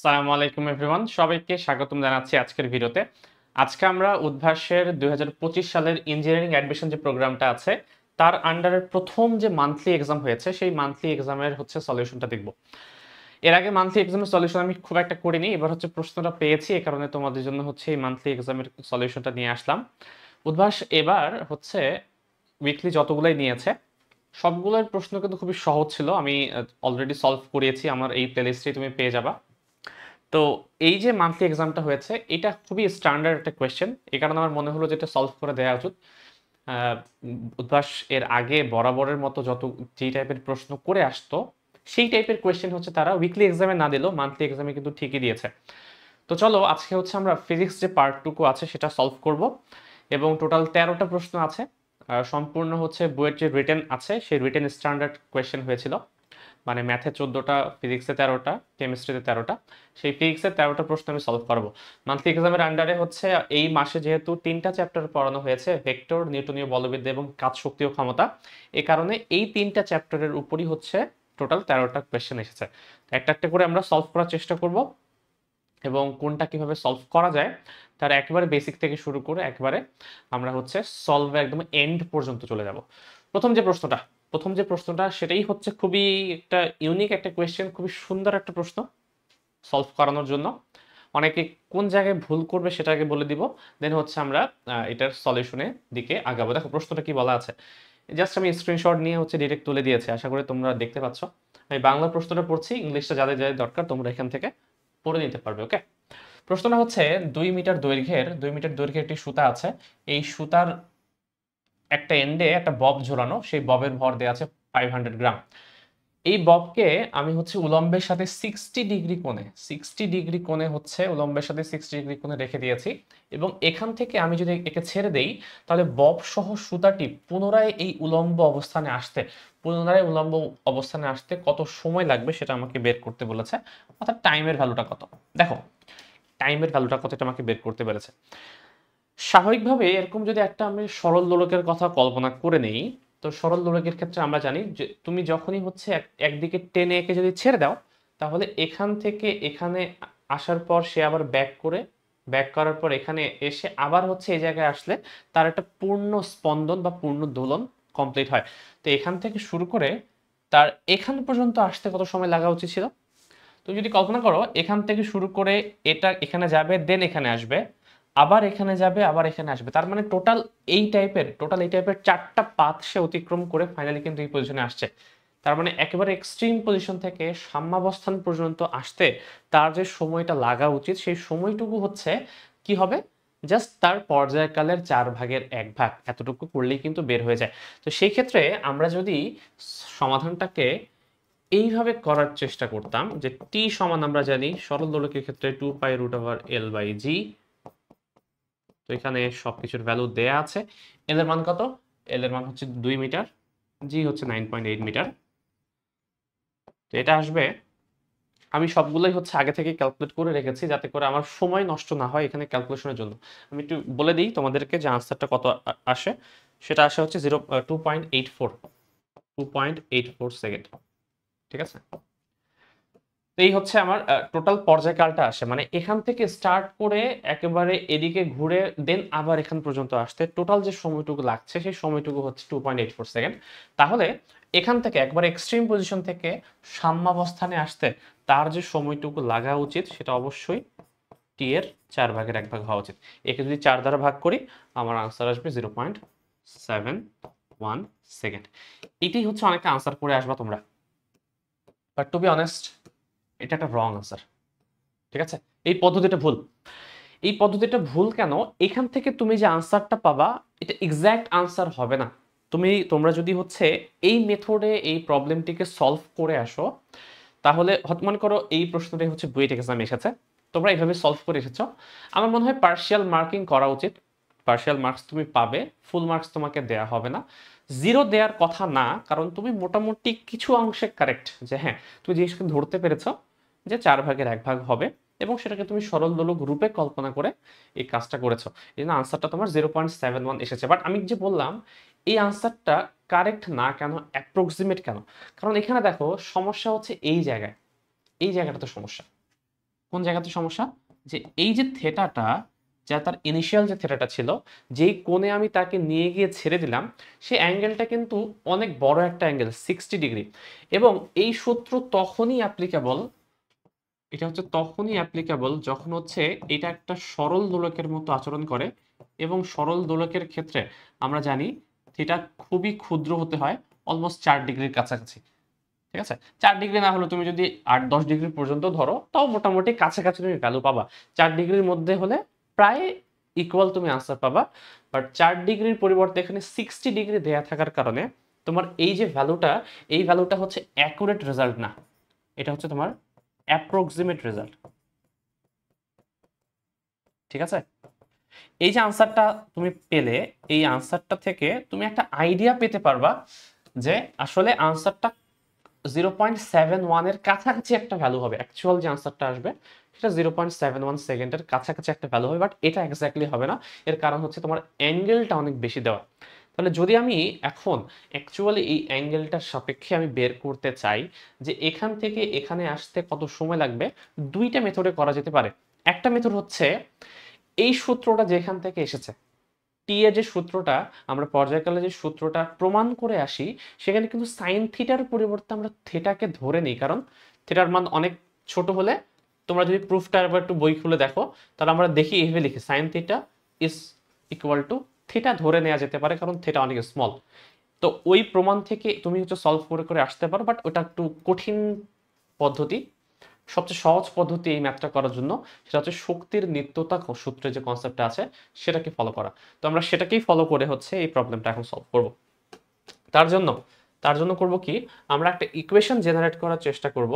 আসসালামু আলাইকুম এভরিওয়ান, সবাইকে স্বাগতম জানাচ্ছি আজকের ভিডিওতে। আজকে আমরা উদ্ভাসের 2025 সালের ইঞ্জিনিয়ারিং অ্যাডমিশন যে প্রোগ্রামটা আছে তার আন্ডারের প্রথম যে মান্থলি এক্সাম হয়েছে সেই মান্থলি এক্সামের সলিউশনটা দেখব। এর আগে মান্থলি এক্সামের সলিউশন আমি খুব একটা করিনি, এবার প্রশ্নটা পেয়েছি, এই কারণে তোমাদের জন্য এই মান্থলি এক্সামের সলিউশনটা নিয়ে আসলাম। উদ্ভাস এবার উইকলি যতগুলাই নিয়েছে সবগুলোর প্রশ্ন কিন্তু খুবই সহজ ছিল। আমি অলরেডি সলভ করিয়েছি, আমার এই প্লেলিস্টে তুমি পেয়ে যাবা। তো এই যে মান্থলি এক্সামটা হয়েছে এটা খুবই স্ট্যান্ডার্ড একটা কোয়েশ্চেন, এই কারণে আমার মনে হলো যেটা সলভ করে দেওয়া উচিত। উদ্ভাস এর আগে বরাবরের মতো যেই টাইপের প্রশ্ন করে আসতো সেই টাইপের কোয়েশ্চেন তারা উইকলি এক্সামে না দিলেও মান্থলি এক্সামে কিন্তু ঠিকই দিয়েছে। তো চলো আজকে আমরা ফিজিক্স যে পার্টটুকু আছে সেটা সলভ করব, এবং টোটাল 13টা প্রশ্ন আছে। সম্পূর্ণ বইয়ের যে রিটেন আছে সেই রিটেন স্ট্যান্ডার্ড কোয়েশ্চেন হয়েছিল, মানে ম্যাথে 14টা, ফিজিক্সে 13টা, কেমিস্ট্রিতে 13টা। সেই ফিজিক্সের 13টা প্রশ্ন আমি সলভ করবো মান্থলি এক্সামের আন্ডারে। এই মাসে যেহেতু 3টা চ্যাপ্টার পড়ানো হয়েছে, ভেক্টর, নিউটনীয় বলবিদ্যা এবং কাজ, শক্তি ও ক্ষমতা, এই কারণে এই 3টা চ্যাপ্টারের উপরই টোটাল 13টা কোয়েশ্চেন এসেছে। একটা একটা করে আমরা সলভ করার চেষ্টা করব, এবং কোনটা কিভাবে সলভ করা যায় তার একেবারে বেসিক থেকে শুরু করে একবারে আমরা সলভে একদম এন্ড পর্যন্ত চলে যাব। প্রথম যে প্রশ্নটা সেটাই খুবই একটা ইউনিক একটা কোয়েশ্চেন, খুবই সুন্দর একটা প্রশ্ন সলভ করানোর জন্য। অনেকে কোন জায়গায় ভুল করবে সেটা আগে বলে দিব, দেন আমরা এটার সলিউশনের দিকে আগাবো। দেখো প্রশ্নটা কি বলা আছে, জাস্ট আমি স্ক্রিনশট নিয়ে ডিরেক্ট তুলে দিয়েছি, আশা করি তোমরা দেখতে পাচ্ছ। আমি বাংলা প্রশ্নটা পড়ছি, ইংলিশটা যাদের যাদের দরকার তোমরা এখান থেকে পড়ে নিতে পারবে। ওকে, প্রশ্নটা 2 মিটার দৈর্ঘ্যের একটি সুতা আছে। এই সুতার একটা এন্ডে একটা বব ঝোলানো, সেই ববের ভর দেওয়া আছে 500 গ্রাম। এই ববকে আমি উলম্বের সাথে 60 ডিগ্রি কোণে উলম্বের সাথে 60 ডিগ্রি কোণে রেখে দিয়েছি, এবং এখান থেকে আমি যদি একে ছেড়ে দেই তাহলে বব সহ সুতাটি পুনরায় এই উলম্ব অবস্থানে আসতে কত সময় লাগবে সেটা আমাকে বের করতে বলেছে, অর্থাৎ টাইমের ভ্যালুটা কত। দেখো টাইমের ভ্যালুটা কত এটা আমাকে বের করতে পেরেছে। স্বাভাবিকভাবে এরকম যদি একটা আমি সরল দোলকের কথা কল্পনা করে নেই, তো সরল দোলকের ক্ষেত্রে আমরা জানি যে তুমি যখনই একদিকে টেনে একে যদি ছেড়ে দাও তাহলে এখান থেকে এখানে আসার পর সে আবার ব্যাক করার পর এখানে এসে আবার এই জায়গায় আসলে তার একটা পূর্ণ স্পন্দন বা পূর্ণ দোলন কমপ্লিট হয়। তো এখান থেকে শুরু করে তার এখান পর্যন্ত আসতে কত সময় লাগা উচিত ছিল? তুমি যদি কল্পনা করো এখান থেকে শুরু করে এটা এখানে যাবে, দেন এখানে আসবে, আবার এখানে যাবে, আবার এখানে আসবে, তার মানে টোটাল এই টাইপের 4টা পাথ সে অতিক্রম করে ফাইনালি কিন্তু এই পজিশনে আসছে। তার মানে একেবারে এক্সট্রিম পজিশন থেকে সাম্যাবস্থান পর্যন্ত আসতে তার যে সময়টা লাগা উচিত সেই সময়টুকু কি হবে, জাস্ট তার পর্যায়কালের 4/1 এতটুকু করলেই কিন্তু বের হয়ে যায়। তো সেই ক্ষেত্রে আমরা যদি সমাধানটাকে এইভাবে করার চেষ্টা করতাম যে টি সমান আমরা জানি সরল দোলকের ক্ষেত্রে 2π√L/g। তো এখানে সবকিছুর ভ্যালু দেয়া আছে। এল এর মান কত? এল এর মান 2 মিটার, জি 9.8 মিটার। তো এটা আসবে, আমি সবগুলোই আগে থেকে ক্যালকুলেট করে রেখেছি যাতে করে আমার সময় নষ্ট না হয় এখানে ক্যালকুলেশনের জন্য। আমি একটু বলে দিই তোমাদেরকে যে আনসারটা কত আসে। সেটা আসে 2.84 সেকেন্ড। ঠিক আছে, এই আমার টোটাল পর্যায়কালটা আসে, মানে এখান থেকে স্টার্ট করে একেবারে এদিকে ঘুরে দেন আবার এখান পর্যন্ত আসতে টোটাল যে সময়টুকু লাগছে সেই সময়টুকু 2.84 সেকেন্ড। তাহলে এখান থেকে একবার এক্সট্রিম পজিশন থেকে সাম্যাবস্থানে আসতে তার যে সময়টুকু লাগা উচিত সেটা অবশ্যই টি এর 4/1 হওয়া উচিত। একে যদি 4 দ্বারা ভাগ করি আমার আনসার আসবে 0.71 সেকেন্ড। এটাই অনেকটা আনসার করে আসবা তোমরা, বাট টু বি অনেস্ট এটা একটা রং আনসার। ঠিক আছে, এই পদ্ধতিটা ভুল কেন? এখান থেকে তুমি যে আনসারটা পাবা এটা এক্সাক্ট আনসার হবে না। তোমরা যদি এই মেথডে এই প্রবলেমটিকে সলভ করে আসো তাহলে মনে করো এই প্রশ্নটাই বুয়েট এক্সামে এসেছে, তোমরা এইভাবে সলভ করে এসেছো, আমার মনে হয় পার্শিয়াল মার্কিং করা উচিত। পার্শিয়াল মার্কস তুমি পাবে, ফুল মার্কস তোমাকে দেয়া হবে না। জিরো দেওয়ার কথা না, কারণ তুমি মোটামুটি কিছু অংশে কারেক্ট, যে হ্যাঁ তুমি জিনিসকে ধরতে পেরেছো যে 4/1 হবে, এবং সেটাকে তুমি সরল দোলক রূপে কল্পনা করে এই কাজটা করেছো। এই জন্য আনসারটা তোমার 0.71 এসেছে। বাট আমি যে বললাম এই আনসারটা কারেক্ট না কেন, অ্যাপ্রক্সিমেট কেন? কারণ এখানে দেখো সমস্যা এই জায়গাটা তো সমস্যা। কোন জায়গাতে সমস্যা, যে এই যে থেটাটা, যা তার ইনিশিয়াল যে থেটাটা ছিল, যেই কোণে আমি তাকে নিয়ে গিয়ে ছেড়ে দিলাম, সেই অ্যাঙ্গেলটা কিন্তু অনেক বড় একটা অ্যাঙ্গেল, 60 ডিগ্রি। এবং এই সূত্র তখনই অ্যাপ্লিকেবল, এটা হচ্ছে তখনই অ্যাপ্লিকেবল যখন হচ্ছে এটা একটা সরল দোলকের মতো আচরণ করে। এবং সরল দোলকের ক্ষেত্রে আমরা জানি থিটা খুবই ক্ষুদ্র হতে হয়, অলমোস্ট 4 ডিগ্রির কাছাকাছি। ঠিক আছে, 4 ডিগ্রি না হলে তুমি যদি 8-10 ডিগ্রি পর্যন্ত ধরো, তাও মোটামুটি কাছাকাছি তুমি ভ্যালু পাবা। 4 ডিগ্রির মধ্যে হলে প্রায় ইকুয়াল তুমি আনসার পাবা। বাট 4 ডিগ্রির পরিবর্তে এখানে 60 ডিগ্রি দেয়া থাকার কারণে তোমার এই যে ভ্যালুটা, এই ভ্যালুটা হচ্ছে অ্যাকুরেট রেজাল্ট না, এটা হচ্ছে তোমার অ্যাপ্রক্সিমেট রেজাল্ট। ঠিক আছে, এই যে আনসারটা তুমি পেলে, এই আনসারটা থেকে তুমি একটা আইডিয়া পেতে পারবা যে আসলে আনসারটা 0.71 এর কাছাকাছি একটা ভ্যালু হবে। অ্যাকচুয়াল যে আনসারটা আসবে সেটা 0.71 সেকেন্ডের কাছাকাছি একটা ভ্যালু হবে, বাট এটা এক্স্যাক্টলি হবে না। এর কারণ হচ্ছে তোমার অ্যাঙ্গেলটা অনেক বেশি দেওয়া। তাহলে যদি আমি এখন অ্যাকচুয়ালি এই অ্যাঙ্গেলটার সাপেক্ষে আমি বের করতে চাই যে এখান থেকে এখানে আসতে কত সময় লাগবে, দুইটা মেথডে করা যেতে পারে। একটা মেথড হচ্ছে এই সূত্রটা যেখান থেকে এসেছে, টি এর যে সূত্রটা, আমরা পর্যায়কালে যে সূত্রটা প্রমাণ করে আসি, সেখানে কিন্তু সাইন থিটার পরিবর্তে আমরা থিটাকে ধরে নিই, কারণ থিটার মান অনেক ছোট হলে, তোমরা যদি প্রুফটা একবার একটু বই খুলে দেখো, তাহলে আমরা দেখি এইভাবে লিখি sine theta is equal to theta ধরে নেওয়া যেতে পারে, কারণ থিটা অনেক স্মল। তো ওই প্রমাণ থেকে তুমি হচ্ছে সলভ করে করে আসতে পারো, বাট ওটা একটু কঠিন পদ্ধতি। সবচেয়ে সহজ পদ্ধতি এই ম্যাথটা করার জন্য সেটা হচ্ছে শক্তির নিত্যতা সূত্রে যে কনসেপ্টটা আছে সেটাকে ফলো করা। তো আমরা সেটাকেই ফলো করে হচ্ছে এই প্রবলেমটা এখন সলভ করব। তার জন্য করব কি, আমরা একটা ইকুয়েশন জেনারেট করার চেষ্টা করব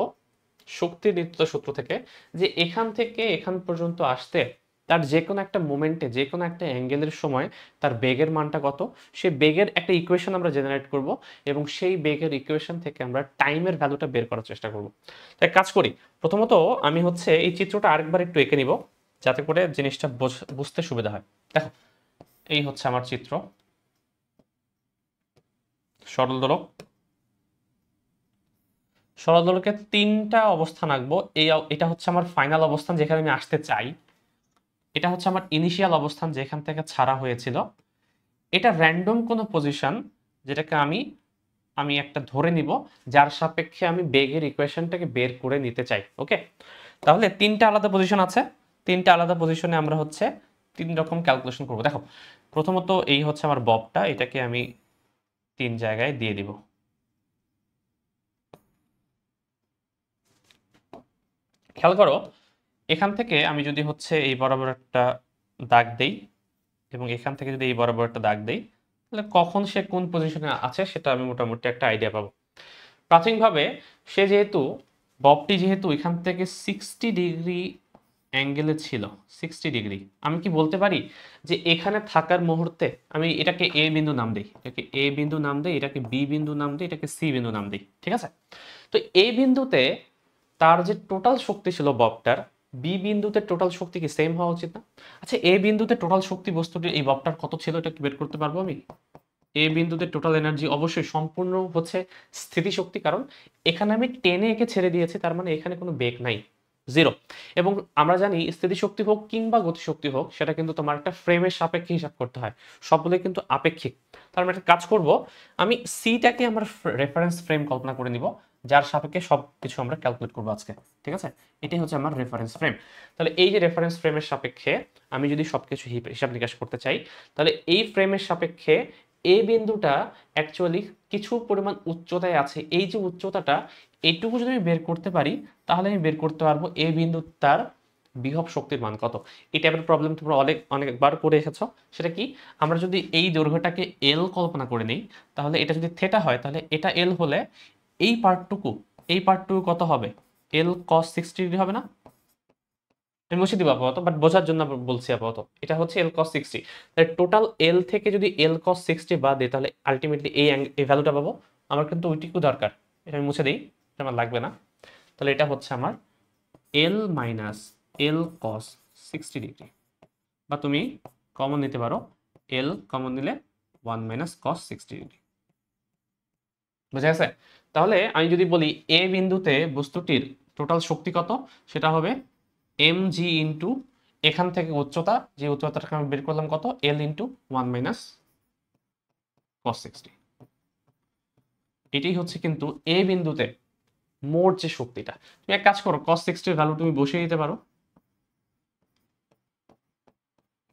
শক্তির নিত্যতা সূত্র থেকে, যে এখান থেকে এখান পর্যন্ত আসতে তার যে কোনো একটা মোমেন্টে, যে কোনো একটা অ্যাঙ্গেলের সময় তার বেগের মানটা কত, সেই বেগের একটা ইকুয়েশন আমরা জেনারেট করব, এবং সেই বেগের ইকুয়েশন থেকে আমরা টাইমের ভ্যালুটা বের করার চেষ্টা করব। তাই কাজ করি, প্রথমত আমি হচ্ছে এই চিত্রটা আরেকবার একটু এঁকে নিব, যাতে করে জিনিসটা বুঝতে সুবিধা হয়। দেখো, এই হচ্ছে আমার চিত্র, সরল দোলক। সরল দোলকের তিনটা অবস্থান আঁকবো। এটা হচ্ছে আমার ফাইনাল অবস্থান যেখানে আমি আসতে চাই, এটা হচ্ছে আমার ইনিশিয়াল অবস্থান যেখান থেকে ছাড়া হয়েছিল, এটা র্যান্ডম কোনো পজিশন যেটাকে আমি আমি একটা ধরে নিব, যার সাপেক্ষে আমি বেগের ইকুয়েশনটাকে বের করে নিতে চাই। ওকে, তাহলে তিনটা আলাদা পজিশন আছে, তিনটা আলাদা পজিশনে আমরা হচ্ছে তিন রকম ক্যালকুলেশন করব। দেখো, প্রথমত এই হচ্ছে আমার ববটা, এটাকে আমি তিন জায়গায় দিয়ে দিব। খেয়াল করো, এখান থেকে আমি যদি হচ্ছে এই বরাবর একটা দাগ দেই, এবং এখান থেকে যদি এই বরাবর একটা দাগ দেই, তাহলে কখন সে কোন পজিশনে আছে সেটা আমি মোটামুটি একটা আইডিয়া পাবো। প্রাথমিকভাবে সে যেহেতু, ববটি যেহেতু এখান থেকে 60 ডিগ্রি অ্যাঙ্গেলে ছিল, 60 ডিগ্রি, আমি কি বলতে পারি যে এখানে থাকার মুহূর্তে আমি এটাকে এ বিন্দু নাম দিই, এটাকে এ বিন্দু নাম দিই, এটাকে বি বিন্দু নাম দিই, এটাকে সি বিন্দু নাম দিই। ঠিক আছে, তো এ বিন্দুতে তার যে টোটাল শক্তি ছিল ববটার, বি বিন্দুতে টোটাল শক্তি কি সেম হওয়া উচিত না? আচ্ছা, এ বিন্দুতে টোটাল শক্তি বস্তুটির এই ববটার কত ছিল, এটা কি বের করতে পারবো আমি? এ বিন্দুতে টোটাল এনার্জি অবশ্যই সম্পূর্ণ হচ্ছে স্থিতিশক্তি, কারণ এখানে আমি টেনে একে ছেড়ে দিয়েছি, তার মানে এখানে কোনো বেগ নাই, জিরো। এবং আমরা জানি স্থিতিশক্তি হোক কিংবা গতিশক্তি হোক, সেটা কিন্তু তোমার একটা ফ্রেমের সাপেক্ষে হিসাব করতে হয়, সবগুলো কিন্তু আপেক্ষিক। তার মানে একটা কাজ করব, আমি সিটাকে আমার রেফারেন্স ফ্রেম কল্পনা করে নিব, যার সাপেক্ষে সব কিছু আমরা ক্যালকুলেট করবো আজকে। ঠিক আছে, এটাই হচ্ছে আমার রেফারেন্স ফ্রেম। তাহলে এই যে রেফারেন্স ফ্রেমের সাপেক্ষে আমি যদি সবকিছু হিসাব নিকাশ করতে চাই, তাহলে এই ফ্রেমের সাপেক্ষে এই বিন্দুটা অ্যাকচুয়ালি কিছু পরিমাণ উচ্চতায় আছে। এই যে উচ্চতাটা, এইটুকু যদি আমি বের করতে পারি, তাহলে আমি বের করতে পারবো এই বিন্দু তার বিভব শক্তির মান কত। এই টাইপের প্রবলেম তোমরা অনেকবার করে এসেছো। সেটা কি, আমরা যদি এই দৈর্ঘ্যটাকে এল কল্পনা করে নিই, তাহলে এটা যদি থেটা হয়, তাহলে এটা এল হলে এই পার্টটুকু কত হবে? এল কস 60 ডিগ্রি হবে না? আমি মুছে দিব আপাতত, বাট বোঝার জন্য বলছি আপাতত, এটা হচ্ছে এল কস 60। তাহলে টোটাল এল থেকে যদি এল কস 60 বাদ দিই, তাহলে আলটিমেটলি এই ভ্যালুটা পাবো। আমার কিন্তু ওইটুকু দরকার, এটা আমি মুছে দিই, এটা আমার লাগবে না। তাহলে এটা হচ্ছে আমার এল মাইনাস এল কস 60 ডিগ্রি, বা তুমি কমন নিতে পারো, এল কমন নিলে 1 মাইনাস কস 60 ডিগ্রি। বুঝা গেছে? তাহলে আমি যদি বলি এ বিন্দুতে বস্তুটির টোটাল শক্তি কত, সেটা হবে এম জি ইন্টু এখান থেকে উচ্চতা, যে উচ্চতাটাকে আমি বের করলাম কত, এল ইন্টু 1 মাইনাস কস 60। এটাই হচ্ছে কিন্তু এ বিন্দুতে মোট যে শক্তিটা। তুমি এক কাজ করো, কস 60 এর ভ্যালু তুমি বসিয়ে দিতে পারো,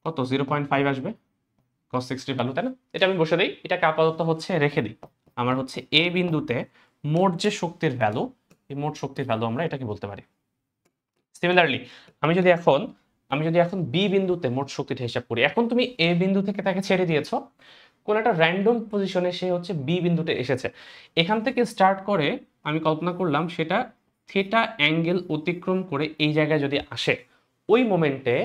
কত 0.5 আসবে কস 60 ভ্যালু, তাই না? এটা আমি বসে দিই, এটাকে আপাতত হচ্ছে রেখে দিই। আমার হচ্ছে এ বিন্দুতে মোট যে শক্তির ভ্যালু, এই মোট শক্তির ভ্যালু আমরা এটাকে বলতে পারি। সিমিলারলি আমি যদি এখন বি বিন্দুতে মোট শক্তিটা হিসাব করি, এখন তুমি এ বিন্দু থেকে তাকে ছেড়ে দিয়েছো, কোন একটা র্যান্ডম পজিশনে সে হচ্ছে বি বিন্দুতে এসেছে, এখান থেকে স্টার্ট করে আমি কল্পনা করলাম সেটা থিটা অ্যাঙ্গেল অতিক্রম করে এই জায়গায় যদি আসে, ওই মোমেন্টে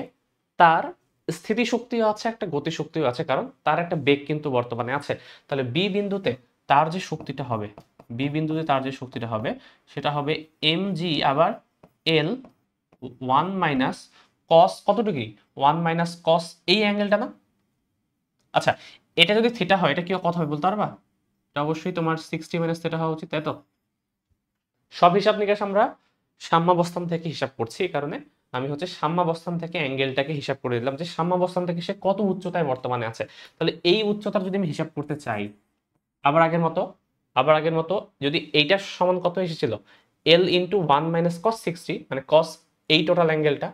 তার স্থিতিশক্তিও আছে, একটা গতিশক্তিও আছে, কারণ তার একটা বেগ কিন্তু বর্তমানে আছে। তাহলে বি বিন্দুতে তার যে শক্তিটা হবে, বি বিন্দুতে তার যে শক্তিটা হবে সেটা হবে এম জি আবার এল 1 মাইনাস কস কত ডিগ্রি, 1 মাইনাস কস এই অ্যাঙ্গেলটা না। আচ্ছা, এটা যদি থিটা হয় এটা কি কত হবে বলতে পারবা? এটা অবশ্যই তোমার 60 মাইনাস থিটা হওয়া উচিত, তাই তো? সব হিসাব নিকাশ আমরা সাম্যাবস্থান থেকে হিসাব করছি, এই কারণে আমি হচ্ছে সাম্যাবস্থান থেকে অ্যাঙ্গেলটাকে হিসাব করে দিলাম যে সাম্যাবস্থান থেকে সে কত উচ্চতায় বর্তমানে আছে। তাহলে এই উচ্চতার যদি আমি হিসাব করতে চাই, আবার আগের মতো যদি এইটার সমান কত এসেছিল, এল ইন্টু 1 মাইনাস কস 60, মানে কস এই টোটাল অ্যাঙ্গেলটা,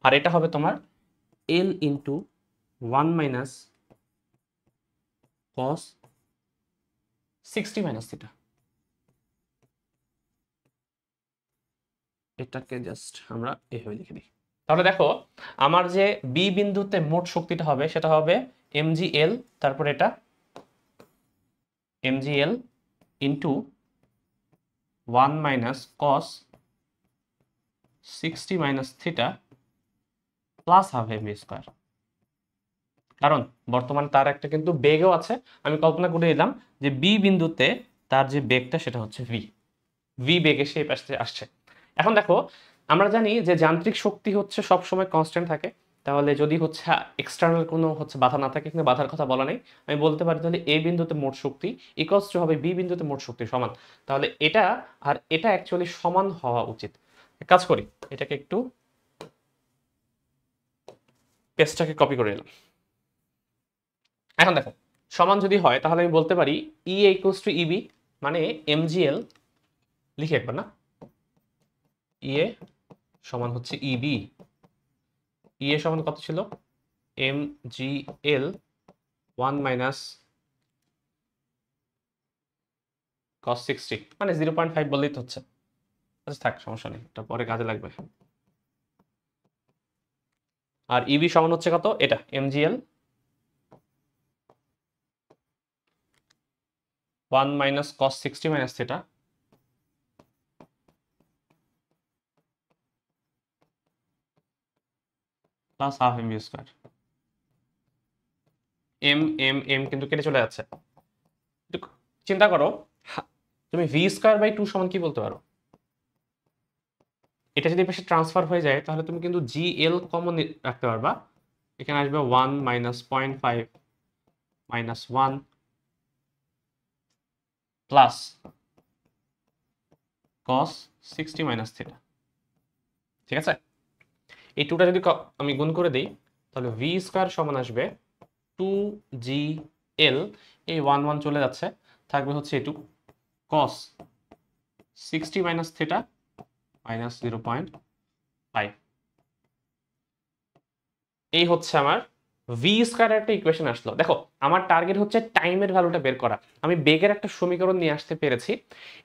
আর এটা হবে তোমার L into 1 minus cos 60 minus theta. এটাকে জাস্ট আমরা এইভাবে লিখে দিই। তাহলে দেখো, আমার যে বি বিন্দুতে মোট শক্তিটা হবে সেটা হবে mgl, তারপর এটা mgl into 1 minus cos 60 minus theta plus half m v square. কারণ বর্তমানে তার একটা কিন্তু বেগও আছে, আমি কল্পনা করে দিলাম যে বি বিন্দুতে তার যে বেগটা সেটা হচ্ছে ভি বেগে সে পাশে আসছে। এখন দেখো, আমরা জানি যে যান্ত্রিক শক্তি হচ্ছে সব সময় কনস্ট্যান্ট থাকে, তাহলে যদি হচ্ছে এক্সটার্নাল কোনো হচ্ছে বাধা না থাকে, কিন্তু বাধার কথা বলা নেই, আমি বলতে পারি তাহলে এ বিন্দুতে মোট শক্তি ইকুয়ালস টু হবে বি বিন্দুতে মোট শক্তি সমান। তাহলে এটা আর এটা অ্যাকচুয়ালি সমান হওয়া উচিত। এক কাজ করি, এটাকে একটু পেজটাকে কপি করে নিলাম। এখন দেখো, সমান যদি হয় তাহলে আমি বলতে পারি ই ইকুয়ালস টু ইবি, মানে এমজিএল লিখে একবার না, ইএ সমান হচ্ছে ইবি। ইএ সমান কত ছিল, এম জি এল 1 মাইনাস কস 60, মানে 0.5 বললেই তো হচ্ছে। আচ্ছা থাক, সমস্যা নেই, এটা পরে কাজে লাগবে। আর ইবি সমান হচ্ছে কত, এটা mgl 1 minus cos 60 minus theta plus half m v square. M m m কিন্তু কেটে চলে যাচ্ছে। একটু চিন্তা করো, তুমি ভি স্কোয়ার বাই 2 সমান কি বলতে পারো? এটা যদি পাশে ট্রান্সফার হয়ে যায় তাহলে তুমি কিন্তু জি এল কমন রাখতে পারবা, এখানে আসবে 1 minus 0.5 minus 1 plus cos 60 minus theta. ঠিক আছে, এই টুটা যদি আমি গুণ করে দিই তাহলে ভি স্কোয়ার সমান আসবে 2gl, এই 1 1 চলে যাচ্ছে, থাকবে হচ্ছে এটু cos 60 মাইনাস থিটা মাইনাস 0.5। এই হচ্ছে আমার ভি স্কোয়ার একটা ইকুয়েশন আসলো। দেখো, আমার টার্গেট হচ্ছে টাইমের ভ্যালুটা বের করা। আমি বেগের একটা সমীকরণ নিয়ে আসতে পেরেছি।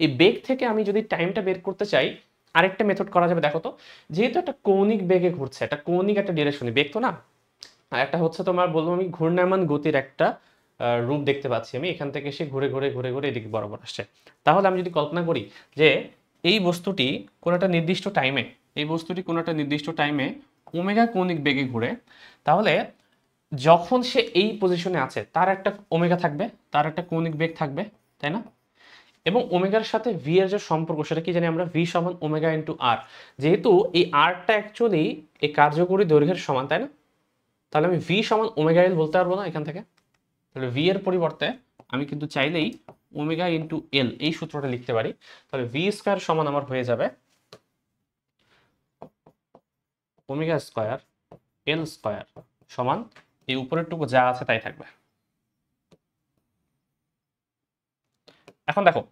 এই বেগ থেকে আমি যদি টাইমটা বের করতে চাই, আরেকটা মেথড করা যাবে। দেখো তো, যেহেতু একটা কৌণিক বেগে ঘুরছে, একটা কৌণিক একটা ডিরেকশনে বেগ তো না, আর একটা হচ্ছে তোমার বলবো আমি ঘূর্ণায়মান গতির একটা রূপ দেখতে পাচ্ছি, আমি এখান থেকে সে ঘুরে ঘুরে ঘুরে ঘুরে এদিকে বরাবর আসছে। তাহলে আমি যদি কল্পনা করি যে এই বস্তুটি কোনো একটা নির্দিষ্ট টাইমে, এই বস্তুটি কোনো একটা নির্দিষ্ট টাইমে ওমেগা কৌণিক বেগে ঘুরে, তাহলে যখন সে এই পজিশনে আছে তার একটা ওমেগা থাকবে, তার একটা কৌণিক বেগ থাকবে, তাই না? এবং ওমেগার সাথে ভি এর যে সম্পর্ক সেটা কি জানি আমরা, ভি সমান ওমেগা ইন্টু আর। যেহেতু এই আরটা অ্যাকচুয়ালি এই কার্যকরী দৈর্ঘ্যের সমান, তাই না? তাহলে আমি ভি সমান ওমেগা এল বলতে পারবো না এখান থেকে? তাহলে ভি এর পরিবর্তে আমি কিন্তু চাইলেই ওমেগা ইন্টু এল এই সূত্রটা লিখতে পারি। তাহলে ভি স্কোয়ার সমান আমার হয়ে যাবে ওমেগা স্কয়ার এল স্কয়ার সমান এই উপরের টুকু যা আছে তাই থাকবে। এখন দেখো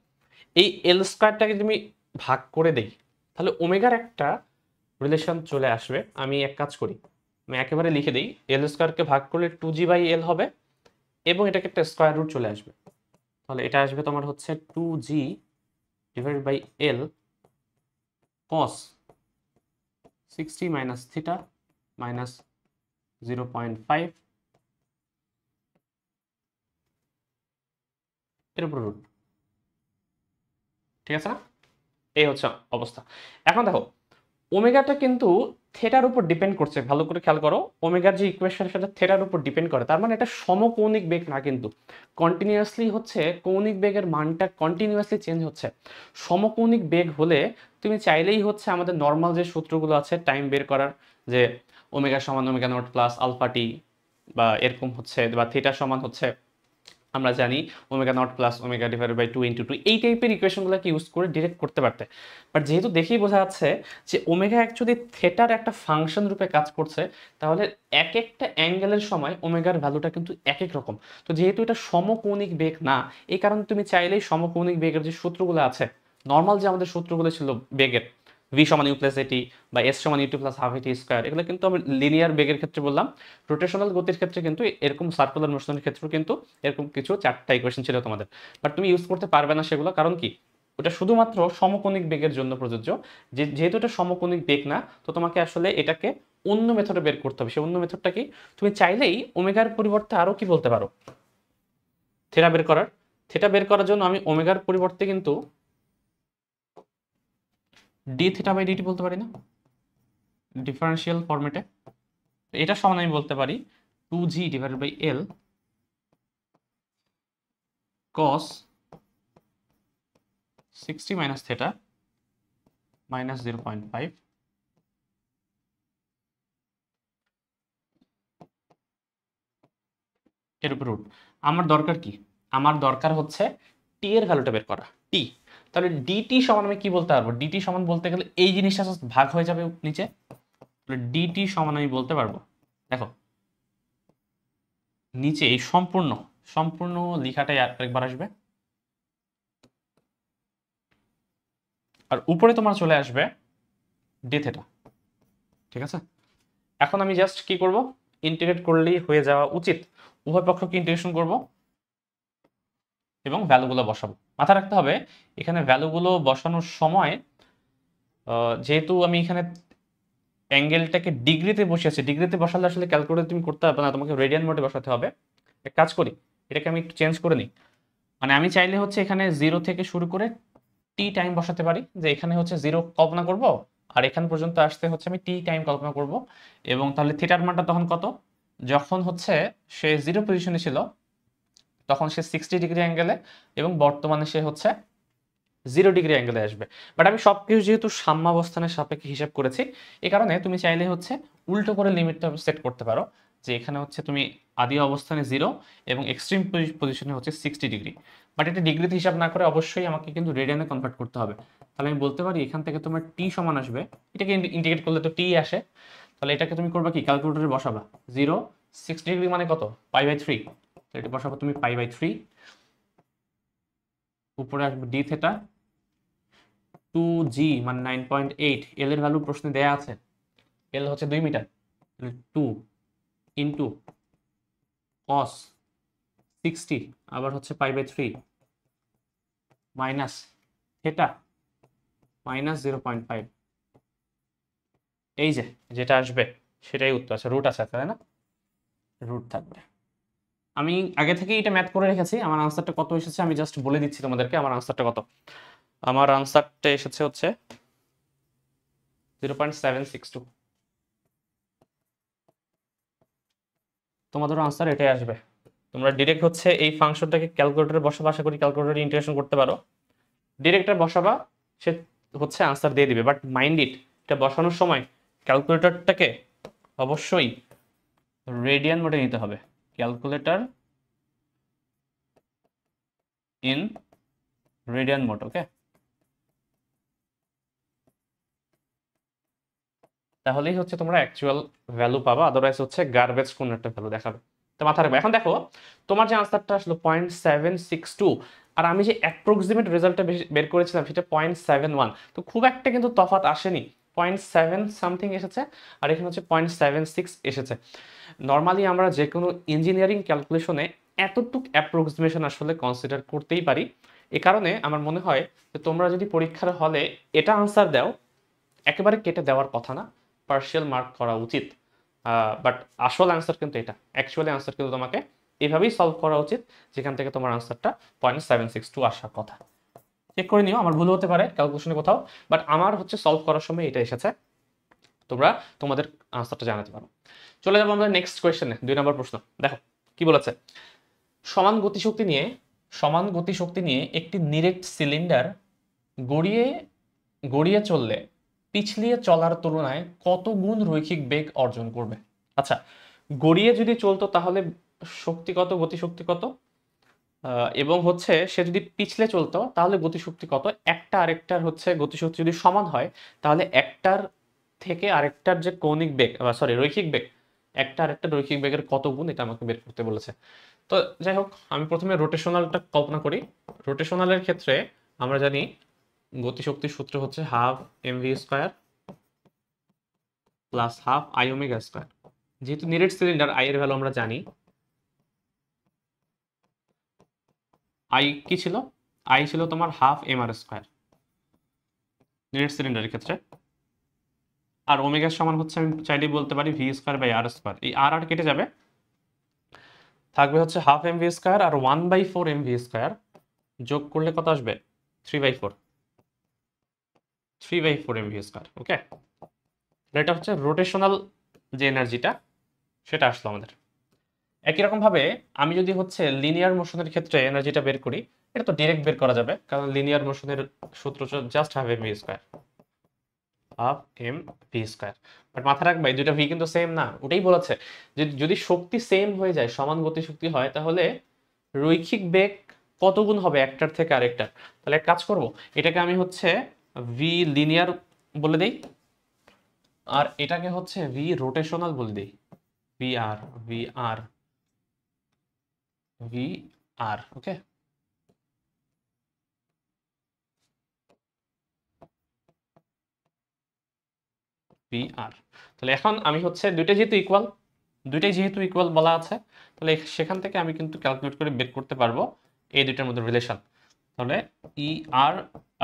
এই এল স্কয়ারটাকে তুমি ভাগ করে দেই, তাহলে ওমেগার একটা রিলেশন চলে আসবে। আমি এক কাজ করি, আমি একেবারে লিখে দিই, এল স্কয়ারকে ভাগ করলে 2g/l হবে এবং এটাকে একটা স্কয়ার রুট চলে আসবে। তাহলে এটা আসবে তোমার হচ্ছে 2g/l cos 60 minus theta minus 0.5 এর উপর রুট। ঠিক আছে না? এই হচ্ছে অবস্থা। এখন দেখো ওমেগাটা কিন্তু থেটার উপর ডিপেন্ড করছে, ভালো করে খেয়াল করো। ওমেগার যে ইকুয়েশন সেটা থেটার উপর ডিপেন্ড করে, তার মানে এটা সমকৌণিক বেগ না, কিন্তু কন্টিনিউয়াসলি হচ্ছে কৌণিক বেগের মানটা কন্টিনিউয়াসলি চেঞ্জ হচ্ছে। সমকৌণিক বেগ হলে তুমি চাইলেই হচ্ছে আমাদের নর্মাল যে সূত্রগুলো আছে টাইম বের করার, যে ওমেগা সমান omega naught plus alpha t বা এরকম হচ্ছে, বা থিটা সমান হচ্ছে আমরা জানি omega naught plus omega divided by 2 × 2, এই টাইপের ইকুয়েশনগুলোকে ইউজ করে ডিরেক্ট করতে পারতে। বাট যেহেতু দেখেই বোঝা যাচ্ছে যে ওমেগা অ্যাকচুয়ালি থেটার একটা ফাংশন রূপে কাজ করছে, তাহলে এক একটা অ্যাঙ্গেলের সময় ওমেগার ভ্যালুটা কিন্তু এক এক রকম। তো যেহেতু এটা সমকৌণিক বেগ না, এই কারণে তুমি চাইলেই সমকৌণিক বেগের যে সূত্রগুলো আছে, নর্মাল যে আমাদের সূত্রগুলো ছিল বেগের, v সমান ইউ প্লাস এটি বা এস সমান ইউ টু প্লাস হাফ এটি স্কোয়ার, এগুলো কিন্তু আমি লিনিয়ার বেগের ক্ষেত্রে বললাম। রোটেশনাল গতির ক্ষেত্রে কিন্তু এরকম সার্কুলার মোশনের ক্ষেত্রেও কিন্তু এরকম কিছু 4টা ইকুয়েশন ছিল তোমাদের, বাট তুমি ইউজ করতে পারবে না সেগুলো। কারণ কি, ওটা শুধুমাত্র সমকোণিক বেগের জন্য প্রযোজ্য। যেহেতু এটা সমকোণিক বেগ না, তো তোমাকে আসলে এটাকে অন্য মেথডে বের করতে হবে। সেই অন্য মেথডটা কি, তুমি চাইলেই ওমেগার পরিবর্তে আরো কি বলতে পারো, থেটা বের করার। থেটা বের করার জন্য আমি ওমেগার পরিবর্তে কিন্তু ডি থিটা বাই ডিটি বলতে পারি না, ডিফারেন্সিয়াল ফরম্যাটে। এটা সমান আমি বলতে পারি 2g/l cos 60 minus theta minus 0.5 এর উপর রুট। আমার দরকার কি, আমার দরকার হচ্ছে টি এর ভ্যালুটা বের করা, টি। তাহলে ডিটি সমান আমি কি বলতে পারবো, ডিটি সমান বলতে গেলে এই জিনিসটা ভাগ হয়ে যাবে নিচে, তাহলে ডিটি সমান আমি বলতে পারবো, দেখো নিচে এই সম্পূর্ণ সম্পূর্ণ লেখাটাই আরেকবার আসবে, আর উপরে তোমার চলে আসবে ডি থেটা। ঠিক আছে, এখন আমি জাস্ট কি করব, ইন্টিগ্রেট করলেই হয়ে যাওয়া উচিত। উভয় পক্ষকে ইন্টিগ্রেশন করব এবং ভ্যালুগুলো বসাবো। মাথায় রাখতে হবে এখানে ভ্যালুগুলো বসানোর সময় যেহেতু আমি এখানে অ্যাঙ্গেলটাকে ডিগ্রিতে বসিয়েছি, ডিগ্রিতে বসালে আসলে ক্যালকুলেট তুমি করতে পারবে না, তোমাকে রেডিয়ান মোডে বসাতে হবে। এক কাজ করি, এটাকে আমি একটু চেঞ্জ করে নিই। মানে আমি চাইলে হচ্ছে এখানে 0 থেকে শুরু করে টি টাইম বসাতে পারি, যে এখানে হচ্ছে 0 কল্পনা করব আর এখান পর্যন্ত আসতে হচ্ছে আমি টি টাইম কল্পনা করব। এবং তাহলে থিটার মানটা তখন কত, যখন হচ্ছে সে 0 পজিশনে ছিল তখন সে 60 ডিগ্রি অ্যাঙ্গেলে, এবং বর্তমানে সে হচ্ছে 0 ডিগ্রি অ্যাঙ্গেলে আসবে। বাট আমি সবকিছু যেহেতু সাম্যাবস্থানের সাপেক্ষে হিসাব করেছি, এই কারণে তুমি চাইলে হচ্ছে উল্টো করে লিমিটটা সেট করতে পারো, যে এখানে হচ্ছে তুমি আদি অবস্থানে 0 এবং এক্সট্রিম পজিশনে হচ্ছে 60 ডিগ্রি। বাট এটা ডিগ্রিতে হিসাব না করে অবশ্যই আমাকে কিন্তু রেডিয়ানে কনভার্ট করতে হবে। তাহলে আমি বলতে পারি এখান থেকে তোমার টি সমান আসবে, এটাকে ইন্টিগ্রেট করলে তো টি আসে, তাহলে এটাকে তুমি করবা কি, ক্যালকুলেটরে বসাবা 0 60 ডিগ্রি মানে কত, π/3, তো এটা বসাবো তুমি π/3, উপরে আসবে ডি থেটা 2g মানে 9.8, এল এর ভ্যালু প্রশ্নে দেয়া আছে, এল হচ্ছে 2 মিটার, 2 ইন্টু cos 60 আবার হচ্ছে π/3 মাইনাস থেটা মাইনাস 0.5, এই যে যেটা আসবে সেটাই উত্তর আছে, রুট আছে তাই না, রুট থাকবে। আমি আগে থেকেই এটা ম্যাথ করে রেখেছি, আমার আনসারটা কত এসেছে আমি জাস্ট বলে দিচ্ছি তোমাদেরকে আমার আনসারটা কত। আমার আনসারটা এসেছে হচ্ছে 0.762। তোমাদেরও আনসার এটাই আসবে। তোমরা ডিরেক্ট হচ্ছে এই ফাংশনটাকে ক্যালকুলেটরে বসাবা, আশা করি ক্যালকুলেটরে ইন্টিগ্রেশন করতে পারো, ডিরেক্টর বসাবা, সে হচ্ছে আনসার দিয়ে দিবে। বাট মাইন্ড ইট, এটা বসানোর সময় ক্যালকুলেটরটাকে অবশ্যই রেডিয়ান মোডে নিতে হবে, ক্যালকুলেটর ইন রেডিয়ান মোড। ওকে, তাহলেই হচ্ছে তোমরা অ্যাকচুয়াল ভ্যালু পাবা, আদারওয়াইজ হচ্ছে গার্বেজ কোন একটা ভ্যালু দেখাবে। তো মাথায় রাখবে। এখন দেখো তোমার যে আনসারটা আসলো 0.762, আর আমি যে অ্যাপ্রক্সিমেট রেজাল্টটা বের করেছিলাম সেটা 0.71, তো খুব একটা কিন্তু তফাৎ আসেনি। 0.7 সামথিং এসেছে, আর এখানে হচ্ছে 0.76 এসেছে। নর্মালি আমরা যে কোনো ইঞ্জিনিয়ারিং ক্যালকুলেশনে এতটুক অ্যাপ্রক্সিমেশন আসলে কনসিডার করতেই পারি। এ কারণে আমার মনে হয় যে তোমরা যদি পরীক্ষার হলে এটা আনসার দাও, একেবারে কেটে দেওয়ার কথা না, পার্শিয়াল মার্ক করা উচিত। বাট আসল অ্যান্সার কিন্তু এটা, অ্যাকচুয়ালি অ্যান্সার কিন্তু তোমাকে এভাবেই সলভ করা উচিত, যেখান থেকে তোমার আনসারটা 0.762 আসার কথা। চেক করে নিও, আমার ভুল হতে পারে ক্যালকুলেশনে কোথাও, বাট আমার হচ্ছে সলভ করার সময় এটা এসেছে। তোমরা তোমাদের আনসারটা জানাতে পারো। চলে যাবো আমরা নেক্সট কোয়েশ্চেনে, 2 নম্বর প্রশ্ন। দেখো কি বলেছে, সমান গতিশক্তি নিয়ে একটি নিরেট সিলিন্ডার গড়িয়ে গড়িয়ে চললে পিছলিয়ে চলার তুলনায় কত গুণ রৈখিক বেগ অর্জন করবে। আচ্ছা, গড়িয়ে যদি চলতো তাহলে শক্তি কত, গতিশক্তি কত, এবং হচ্ছে সে যদি পিছলে চলতো তাহলে গতিশক্তি কত। একটা আরেকটার হচ্ছে গতিশক্তি যদি সমান হয় তাহলে একটার থেকে আরেকটার যে কৌণিক বেগ, রৈখিক বেগ, একটা আরেকটা রৈখিক বেগের কত গুণ, এটা আমাকে বের করতে বলেছে। তো যাই হোক, আমি প্রথমে রোটেশনালটা কল্পনা করি। রোটেশনালের ক্ষেত্রে আমরা জানি গতিশক্তির সূত্র হচ্ছে half mv square plus half I omega square. যেহেতু নিরেট সিলিন্ডার, আই এর ভ্যালু আমরা জানি। আই কি ছিল? আই ছিল তোমার হাফ এম আর স্কয়ার নিরেট সিলিন্ডারের ক্ষেত্রে। আর ওমেগা সমান হচ্ছে, আমি চাইলেই বলতে পারি v square by r square. এই আর আর কেটে যাবে, থাকবে হচ্ছে হাফ এম ভি স্কয়ার আর 1/4 এম ভি স্কয়ার, যোগ করলে কত আসবে? 3/4 এম ভি স্কয়ার। ওকে, এটা হচ্ছে রোটেশনাল যে এনার্জিটা, সেটা আসলো আমাদের। একই রকম ভাবে আমি যদি হচ্ছে লিনিয়ার মোশনের ক্ষেত্রে এনার্জিটা বের করি, এটা তো ডাইরেক্ট বের করা যাবে, কারণ লিনিয়ার মোশনের সূত্র just half m v square, half m v square. But মাথায় রাখবে এই দুইটা ভি কিন্তু সেম না, ওটাই বলেছে যে যদি শক্তি সেম হয়ে যায়, সমান গতিশক্তি হয়, তাহলে রৈখিক বেগ কত গুণ হবে একটার থেকে আরেকটার। তাহলে এক কাজ করব, এটাকে আমি হচ্ছে ভি লিনিয়ার বলে দেই, আর এটাকে হচ্ছে ভি রোটেশনাল বলে দেই, ভি আর ভি আর ভি আর। ওকে, ভি আর। তাহলে এখন আমি হচ্ছে দুইটাই যেহেতু ইকুয়াল বলা আছে, তাহলে সেখান থেকে আমি কিন্তু ক্যালকুলেট করে বের করতে পারবো এই দুইটার মধ্যে রিলেশন। তাহলে ই আর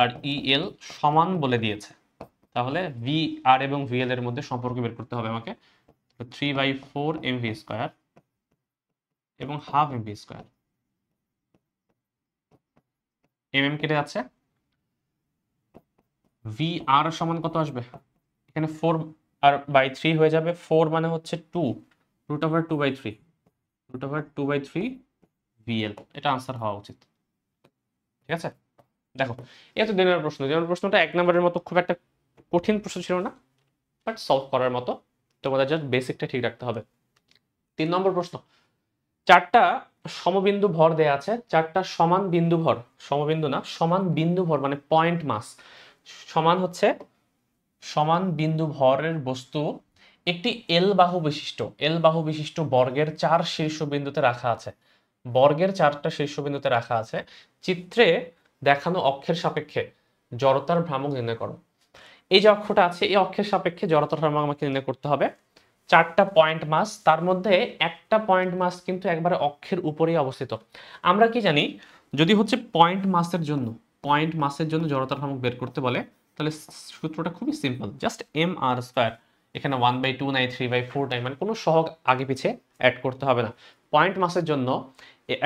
আর ই এল সমান বলে দিয়েছে, তাহলে ভি আর এবং ভি এল এর মধ্যে সম্পর্ক বের করতে হবে আমাকে। 3/4 এম ভি স্কয়ার এবং half m v square, m m কেটে যাচ্ছে, ভি আর সমান কত আসবে? এখানে 4/3 হয়ে যাবে। 4 মানে হচ্ছে 2, √2/3 √2/3 ভিএল। এটা আনসার হওয়া উচিত। ঠিক আছে, দেখো এই তো দিনের প্রশ্ন। যেমন প্রশ্নটা 1 নম্বরের মতো খুব একটা কঠিন প্রশ্ন ছিল না, বাট সলভ করার মতো। তোমাদের জাস্ট বেসিকটা ঠিক রাখতে হবে। 3 নম্বর প্রশ্ন, 4টা সমবিন্দু ভর দেয়া আছে, 4টা সমান বিন্দু ভর, সমবিন্দু না, সমান বিন্দু ভর মানে পয়েন্ট মাস সমান বিন্দু ভরের বস্তু একটি এল বাহু বিশিষ্ট বর্গের 4 শীর্ষবিন্দুতে রাখা আছে। বর্গের 4টা শীর্ষবিন্দুতে রাখা আছে। চিত্রে দেখানো অক্ষের সাপেক্ষে জড়তার ভ্রামক নির্ণয় করো। এই যে অক্ষটা আছে, এই অক্ষের সাপেক্ষে জড়তার ভ্রামক আমাকে নির্ণয় করতে হবে। 4টা পয়েন্ট মাস, তার মধ্যে একটা পয়েন্ট মাস কিন্তু একবারে অক্ষের উপরেই অবস্থিত। আমরা কি জানি, যদি হচ্ছে পয়েন্ট মাসের জন্য জড়তার ভ্রামক বের করতে বলে, তাহলে সূত্রটা খুবই simple, just M R square. এখানে 1/2 নাই, 3/4 নাই, মানে কোনো সহগ আগে পিছে অ্যাড করতে হবে না। পয়েন্ট মাসের জন্য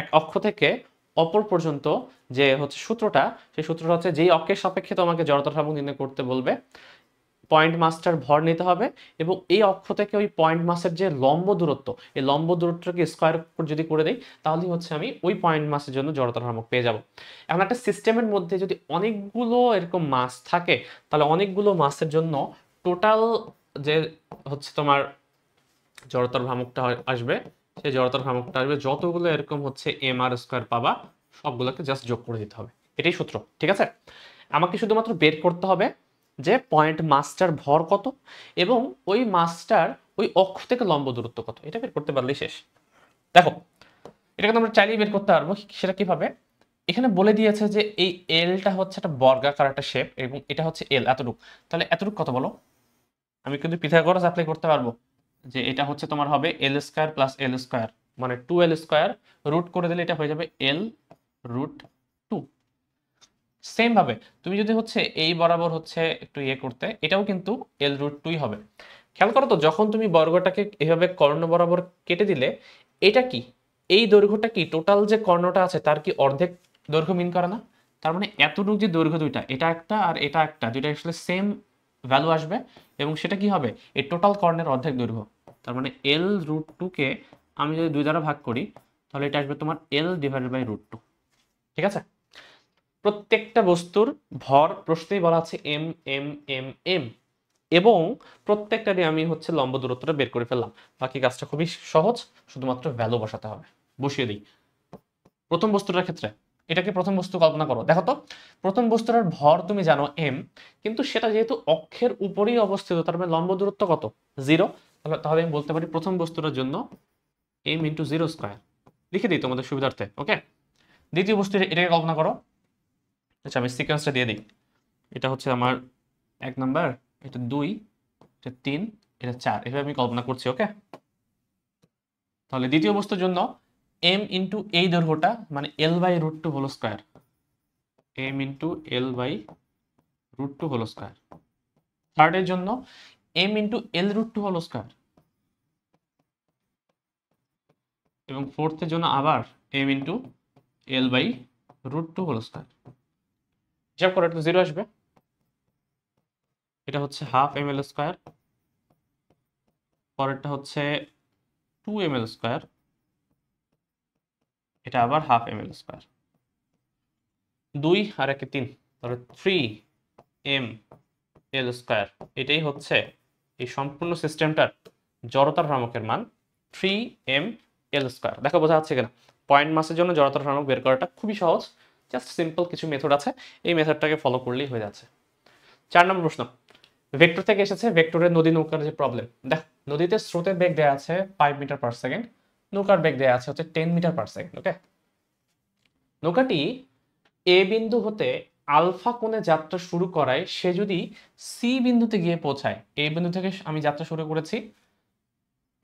এক অক্ষ থেকে অপর পর্যন্ত যে হচ্ছে সূত্রটা, সেই সূত্রটা হচ্ছে যেই অক্ষের সাপেক্ষে তোমাকে জড়তার ভ্রামক নির্ণয় করতে বলবে, পয়েন্ট মাসটার ভর নিতে হবে, এবং এই অক্ষ থেকে ওই পয়েন্ট মাসের যে লম্ব দূরত্ব, এই লম্ব দূরত্বকে স্কয়ার যদি করে দেই, তাহলেই হচ্ছে আমি ওই পয়েন্ট মাসের জন্য জড়তার ভ্রামক পেয়ে যাব। এখন একটা সিস্টেমের মধ্যে যদি অনেকগুলো এরকম মাস থাকে, তাহলে অনেকগুলো মাসের জন্য টোটাল যে হচ্ছে তোমার জড়তার ভ্রামকটা আসবে, সেই জড়তার ভ্রামকটা আসবে যতগুলো এরকম হচ্ছে এম আর স্কয়ার পাবা, সবগুলোকে জাস্ট যোগ করে দিতে হবে। এটাই সূত্র। ঠিক আছে, আমাকে শুধুমাত্র বের করতে হবে যে পয়েন্ট মাসটার ভর কত এবং ওই মাসটার ওই অক্ষ থেকে লম্ব দূরত্ব কত, এটা বের করতে পারলেই শেষ। দেখো এটা কিন্তু আমরা চাইলেই বের করতে পারবো, সেটা কিভাবে, এখানে বলে দিয়েছে যে এই এলটা হচ্ছে একটা বর্গাকার একটা শেপ এবং এটা হচ্ছে এল এতটুক, তাহলে এতটুক কত বলো, আমি কিন্তু পিথাগোরাস অ্যাপ্লাই করতে পারবো যে এটা হচ্ছে তোমার হবে এল স্কোয়ার প্লাস এল স্কোয়ার মানে 2l স্কোয়ার, রুট করে দিলে এটা হয়ে যাবে এল রুট 2। সেম ভাবে তুমি যদি হচ্ছে এই বরাবর হচ্ছে একটু ইয়ে করতে, এটাও কিন্তু এল রুট 2ই হবে। খেয়াল করো তো, যখন তুমি বর্গটাকে এভাবে কর্ণ বরাবর কেটে দিলে এটা কি, এই দৈর্ঘ্যটা কি টোটাল যে কর্ণটা আছে তার কি অর্ধেক দৈর্ঘ্য মিন করে না? তার মানে এতটুকু যে দৈর্ঘ্য দুইটা, এটা একটা আর এটা একটা, দুইটা আসলে সেম ভ্যালু আসবে এবং সেটা কি হবে, এই টোটাল কর্ণের অর্ধেক দৈর্ঘ্য। তার মানে এল রুট 2কে আমি যদি 2 দ্বারা ভাগ করি তাহলে এটা আসবে তোমার এল ডিভাইডেড বাই রুট 2। ঠিক আছে, প্রত্যেকটা বস্তুর ভর প্রশ্নেই বলা আছে এম এম এম এম এবং প্রত্যেকটা দিয়ে আমি হচ্ছে লম্ব দূরত্বটা বের করে ফেললাম। বাকি কাজটা খুবই সহজ, শুধুমাত্র ভ্যালু বসাতে হবে। বসিয়ে দিই প্রথম বস্তুটার ক্ষেত্রে, এটাকে প্রথম বস্তু কল্পনা করো। দেখো তো প্রথম বস্তুটার ভর তুমি জানো এম, কিন্তু সেটা যেহেতু অক্ষের উপরেই অবস্থিত তার মানে লম্ব দূরত্ব কত, 0। তাহলে আমি বলতে পারি প্রথম বস্তুটার জন্য এম ইন্টু 0 স্কোয়ার, লিখে দিই তোমাদের সুবিধার্থে। ওকে, দ্বিতীয় বস্তু এটাকে কল্পনা করো। আচ্ছা আমি সিকোয়েন্সটা দিয়ে দিই, এটা হচ্ছে আমার 1 নাম্বার, এটা 2, এটা 3, এটা 4, এভাবে আমি কল্পনা করছি। ওকে, তাহলে দ্বিতীয় বস্তুর জন্য m ইন্টু এই দৈর্ঘ্যটা মানে l by root 2 whole square, m into l by root 2 whole square. থার্ডের জন্য m into l root 2 whole square এবং ফোর্থের জন্য আবার m into l by root 2 whole square. হিসাব করে এটা 0 আসবে, এটা হচ্ছে হাফ ml স্কোয়ার, পরেরটা হচ্ছে 2ml স্কোয়ার, এটা আবার হাফ ml স্কোয়ার, 2 আর 1 3, তাহলে 3ml স্কোয়ার। এটাই হচ্ছে এই সম্পূর্ণ সিস্টেমটার জড়তার ভ্রামকের মান 3ml স্কোয়ার। দেখো বোঝা যাচ্ছে কিনা, পয়েন্ট মাসের জন্য জড়তার ভ্রামক বের করাটা খুবই সহজ, জাস্ট সিম্পল কিছু মেথড আছে, এই মেথডটাকে ফলো করলেই হয়ে যাচ্ছে। 4 নম্বর প্রশ্ন ভেক্টর থেকে এসেছে, ভেক্টরের নদী নৌকার যে প্রবলেম। দেখো নদীতে স্রোতের বেগ দেওয়া আছে 5 মিটার পার সেকেন্ড, নৌকার বেগ দেওয়া আছে হচ্ছে 10 মিটার পার সেকেন্ড। ওকে, নৌকাটি এ বিন্দু হতে আলফা কোণে যাত্রা শুরু করায় সে যদি সি বিন্দুতে গিয়ে পৌঁছায়, এই বিন্দু থেকে আমি যাত্রা শুরু করেছি,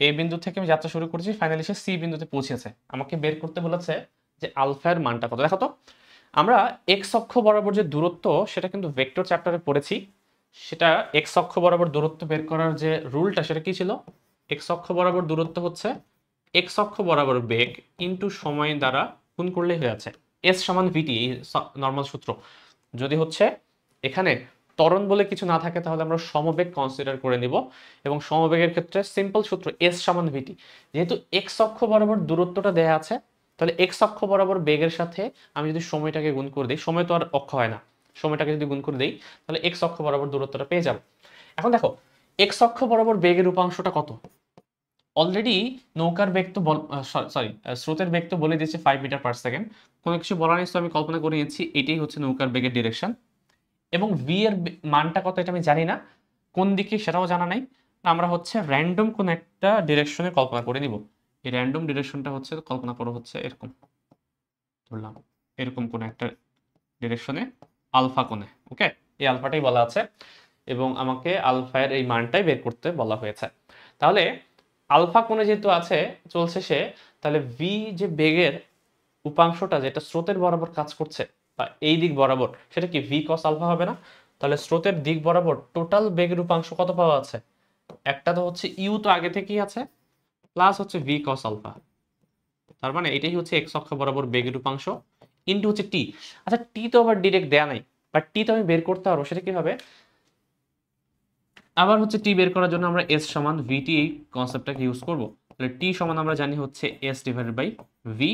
এই বিন্দু থেকে আমি যাত্রা শুরু করেছি, ফাইনালি সে সি বিন্দুতে পৌঁছেছে, আমাকে বের করতে বলেছে যে আলফার মানটা কত। দেখো তো আমরা এক্স অক্ষ বরাবর যে দূরত্ব সেটা কিন্তু ভেক্টর চ্যাপ্টারে পড়েছি, সেটা এক্স অক্ষ বরাবর দূরত্ব বের করার যে রুলটা সেটা কি ছিল, এক্স অক্ষ বরাবর দূরত্ব হচ্ছে এক্স অক্ষ বরাবর বেগ ইনটু সময় দ্বারা গুণ করলেই হয়ে আছে, এস সমান ভিটি, এই নর্মাল সূত্র। যদি হচ্ছে এখানে ত্বরণ বলে কিছু না থাকে তাহলে আমরা সমবেগ কনসিডার করে নিব এবং সমবেগের ক্ষেত্রে সিম্পল সূত্র এস সমান ভিটি। যেহেতু এক্স অক্ষ বরাবর দূরত্বটা দেয়া আছে তাহলে এক্স অক্ষ বরাবর বেগের সাথে আমি যদি সময়টাকে গুণ করে দিই, সময় তো আর অক্ষ হয় না, সময়টাকে যদি গুণ করে দিই তাহলে এক্স অক্ষ বরাবর দূরত্বটা পেয়ে যাব। এখন দেখো এক্স অক্ষ বরাবর বেগের উপাংশটা কত, অলরেডি নৌকার বেগ তো সরি স্রোতের বেগ তো বলে দিয়েছে 5 মিটার পার সেকেন্ড, কোনো কিছু বলার নেই, তো আমি কল্পনা করে নিচ্ছি এটাই হচ্ছে নৌকার বেগের ডিরেকশন এবং ভি এর মানটা কত এটা আমি জানি না, কোন দিকে সেটাও জানা নাই, আমরা হচ্ছে র্যান্ডম কোন একটা ডিরেকশনে কল্পনা করে নিব। এই র্যান্ডম ডিরেকশনটা হচ্ছে কল্পনা করো হচ্ছে এরকম, ধরলাম এরকম কোন একটা ডিরেকশনে আলফা কোণে। ওকে, এই আলফাটাই বলা আছে এবং আমাকে আলফার এই মানটাই বের করতে বলা হয়েছে। তাহলে আলফা কোণে যেহেতু আছে চলছে সে, তাহলে ভি যে বেগের উপাংশটা যেটা স্রোতের বরাবর কাজ করছে বা এই দিক বরাবর, সেটা কি ভি কস আলফা হবে না? তাহলে স্রোতের দিক বরাবর টোটাল বেগের উপাংশ কত পাওয়া আছে, একটা তো হচ্ছে ইউ তো আগে থেকেই আছে, প্লাস হচ্ছে ভি কস আলফা, তার মানে এটাই হচ্ছে এক্স অক্ষ বরাবর বেগের উপাংশ ইনটু হচ্ছে টি। আচ্ছা টি তো আবার ডিরেক্ট দেয়া নাই, বাট টি তো আমি বের করতে পারবো, সেটা কি হবে, আবার হচ্ছে টি বের করার জন্য আমরা এস সমান ভিটি এই কনসেপ্টটাকে ইউজ করব। তাহলে টি সমান আমরা জানি হচ্ছে এস ডিভাইডেড বাই ভি।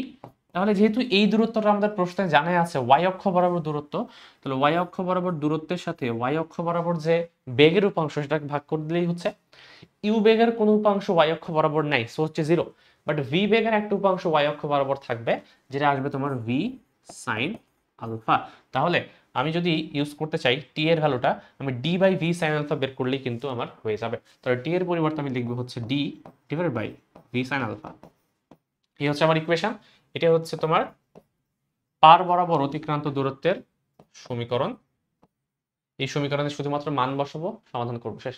তাহলে যেহেতু এই দূরত্বটা আমাদের প্রশ্নে জানা আছে ওয়াই অক্ষ বরাবর দূরত্ব, তাহলে ওয়াই অক্ষ বরাবর দূরত্বের সাথে ওয়াই অক্ষ বরাবর যে বেগের উপাংশ সেটাকে ভাগ করে দিলেই হচ্ছে, ইউ বেগের কোনো উপাংশ ওয়াই অক্ষ বরাবর নাই সো হচ্ছে 0, বাট ভি বেগের একটা উপাংশ ওয়াই অক্ষ বরাবর থাকবে যেটা আসবে তোমার ভি সাইন আলফা। তাহলে আমি যদি ইউজ করতে চাই টি এর ভ্যালুটা, আমি d by v sine alpha বের করলেই কিন্তু আমার হয়ে যাবে। তাহলে টি এর পরিবর্তে আমি লিখবো হচ্ছে d divided by v sine alpha. এই হচ্ছে আমার ইকুয়েশন। এটা হচ্ছে তোমার পার বরাবর অতিক্রান্ত দূরত্বের সমীকরণ। এই সমীকরণে শুধুমাত্র মান বসাবো, সমাধান করবো, শেষ।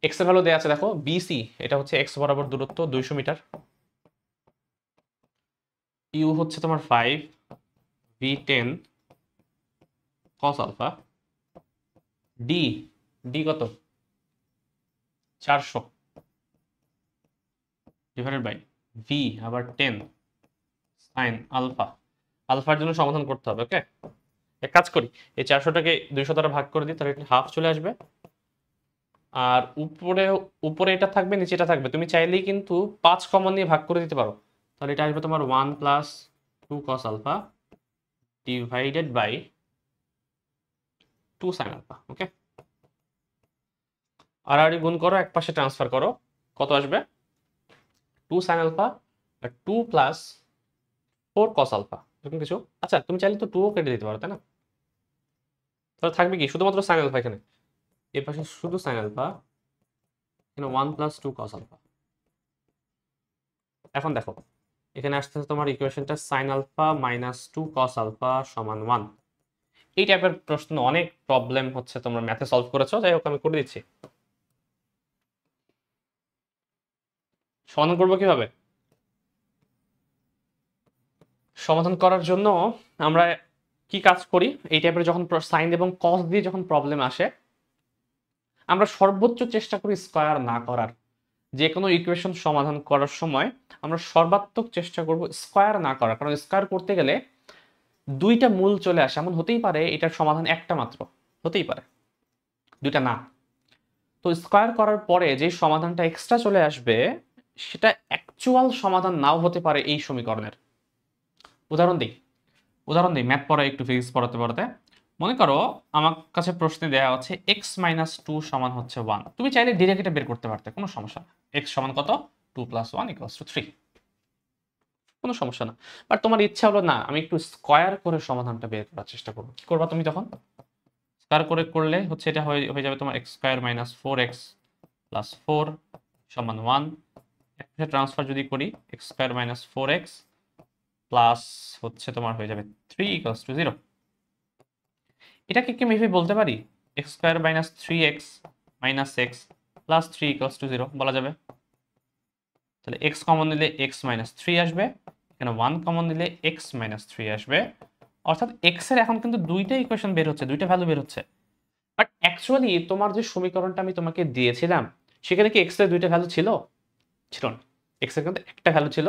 এক্স এর ভ্যালু দেওয়া আছে দেখো, বিসি এটা হচ্ছে এক্স বরাবর দূরত্ব 200 মিটার। ইউ হচ্ছে তোমার 5, v 10 cos alpha. D d কত 400 ডিভাইডেড বাই ভি আবার 10 সাইন আলফা। আলফার জন্য সমাধান করতে হবে। ওকে, এক কাজ করি, এই 400টাকে 200 দ্বারা ভাগ করে দিই, তাহলে এটা হাফ চলে আসবে। আর উপরে উপরে এটা থাকবে, নিচে এটা থাকবে। তুমি চাইলেই কিন্তু 5 কমন নিয়ে ভাগ করে দিতে পারো। তাহলে এটা আসবে তোমার 1 plus 2 cos alpha divided by 2 sin alpha. Okay, আর গুণ করো, এক পাশে ট্রান্সফার করো, কত আসবে 2 sin আলফা আর 2 প্লাস 4 cos আলফা এরকম কিছু। আচ্ছা, তুমি চাইলে তো 2ও কেটে দিতে পারো, তাই না? তাহলে থাকবে কি শুধুমাত্র sin আলফা, এখানে এই পাশে শুধু sin আলফা, এখানে 1 প্লাস 2 cos আলফা। এখন দেখো এখানে আসতে তোমার ইকুয়েশনটা sin alpha minus 2 cos alpha সমান 1। এই টাইপের প্রশ্ন অনেক প্রবলেম হচ্ছে তোমরা ম্যাথে সলভ করেছো, যাই হোক আমি করে দিচ্ছি। সমাধান করবো কিভাবে? সমাধান করার জন্য আমরা কি কাজ করি, এই টাইপের যখন সাইন এবং কস দিয়ে যখন প্রবলেম আসে, আমরা সর্বোচ্চ চেষ্টা করি স্কয়ার না করার। যে কোনো ইকুয়েশন সমাধান করার সময় আমরা সর্বাত্মক চেষ্টা করব স্কয়ার না করার, কারণ স্কয়ার করতে গেলে দুইটা মূল চলে আসে। এমন হতেই পারে এটার সমাধান একটা মাত্র, হতেই পারে দুইটা না। তো স্কয়ার করার পরে যে সমাধানটা এক্সট্রা চলে আসবে সেটা অ্যাকচুয়াল সমাধান নাও হতে পারে এই সমীকরণের। উদাহরণ দিই ম্যাথ পড়াই একটু, ফিজিক্স পড়াতে পড়াতে। মনে করো আমার কাছে প্রশ্নে দেওয়া হচ্ছে x মাইনাস 2 সমান হচ্ছে 1। তুমি চাইলে ডিরেক্ট এটা বের করতে পারতে, কোনো সমস্যা না। x সমান কত 2 প্লাস 1 ইকুয়ালস টু 3, কোনো সমস্যা না। বাট তোমার ইচ্ছা হলো না আমি একটু স্কয়ার করে সমাধানটা বের করার চেষ্টা করবো, কি করবা তুমি তখন? স্কয়ার করে করলে হচ্ছে এটা হয়ে যাবে তোমার x square minus 4x plus 4 সমান 1। একটা ট্রান্সফার যদি করি x square minus 4x plus হচ্ছে তোমার হয়ে যাবে 3 ইকুয়ালস টু 0। এটাকে কি আমি বলতে পারি x square minus 3x minus x plus 3 equals to 0 বলা যাবে। তাহলে x কমন নিলে x মাইনাস 3 আসবে, এখানে 1 কমন নিলে x মাইনাস 3 আসবে। অর্থাৎ x এর এখন কিন্তু দুইটা ইকুয়েশন বের হচ্ছে, দুইটা ভ্যালু বের হচ্ছে। বাট অ্যাকচুয়ালি তোমার যে সমীকরণটা আমি তোমাকে দিয়েছিলাম সেখানে কি x এর দুইটা ভ্যালু ছিল? ছিল না, x এর কিন্তু একটা ভ্যালু ছিল।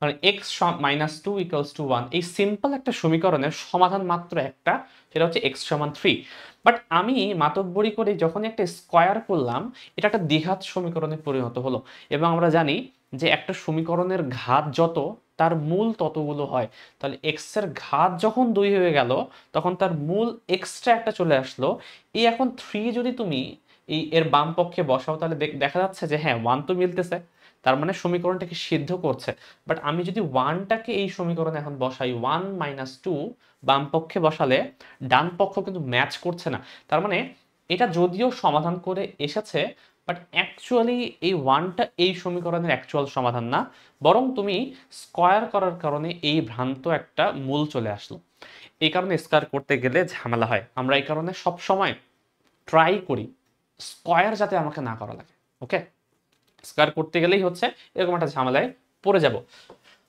মানে x মাইনাস 2 ইকুয়ালস টু 1, এই সিম্পল একটা সমীকরণের সমাধান মাত্র একটা, সেটা হচ্ছে x সমান 3। বাট আমি মাতব্বরি করে যখন একটা স্কয়ার করলাম এটা একটা দ্বিঘাত সমীকরণে পরিণত হলো। এবং আমরা জানি যে একটা সমীকরণের ঘাত যত তার মূল ততগুলো হয়। তাহলে x এর ঘাত যখন 2 হয়ে গেল তখন তার মূল এক্সট্রা একটা চলে আসলো। এই এখন 3 যদি তুমি এর বাম পক্ষে বসাও তাহলে দেখা যাচ্ছে যে হ্যাঁ 1 তো মিলতেছে, তার মানে সমীকরণটাকে সিদ্ধ করছে। বাট আমি যদি 1টাকে এই সমীকরণে এখন বসাই, 1 মাইনাস 2 বাম পক্ষে বসালে ডান পক্ষ কিন্তু ম্যাচ করছে না। তার মানে এটা যদিও সমাধান করে এসেছে বাট অ্যাকচুয়ালি এই 1টা এই সমীকরণের অ্যাকচুয়াল সমাধান না, বরং তুমি স্কয়ার করার কারণে এই ভ্রান্ত একটা মূল চলে আসলো। এই কারণে স্কয়ার করতে গেলে ঝামেলা হয়। আমরা এই কারণে সব সময় ট্রাই করি স্কয়ার যাতে আমাকে না করা লাগে। ওকে, স্কয়ার করতে গেলেই হচ্ছে এরকম একটা ঝামেলায় পড়ে যাব।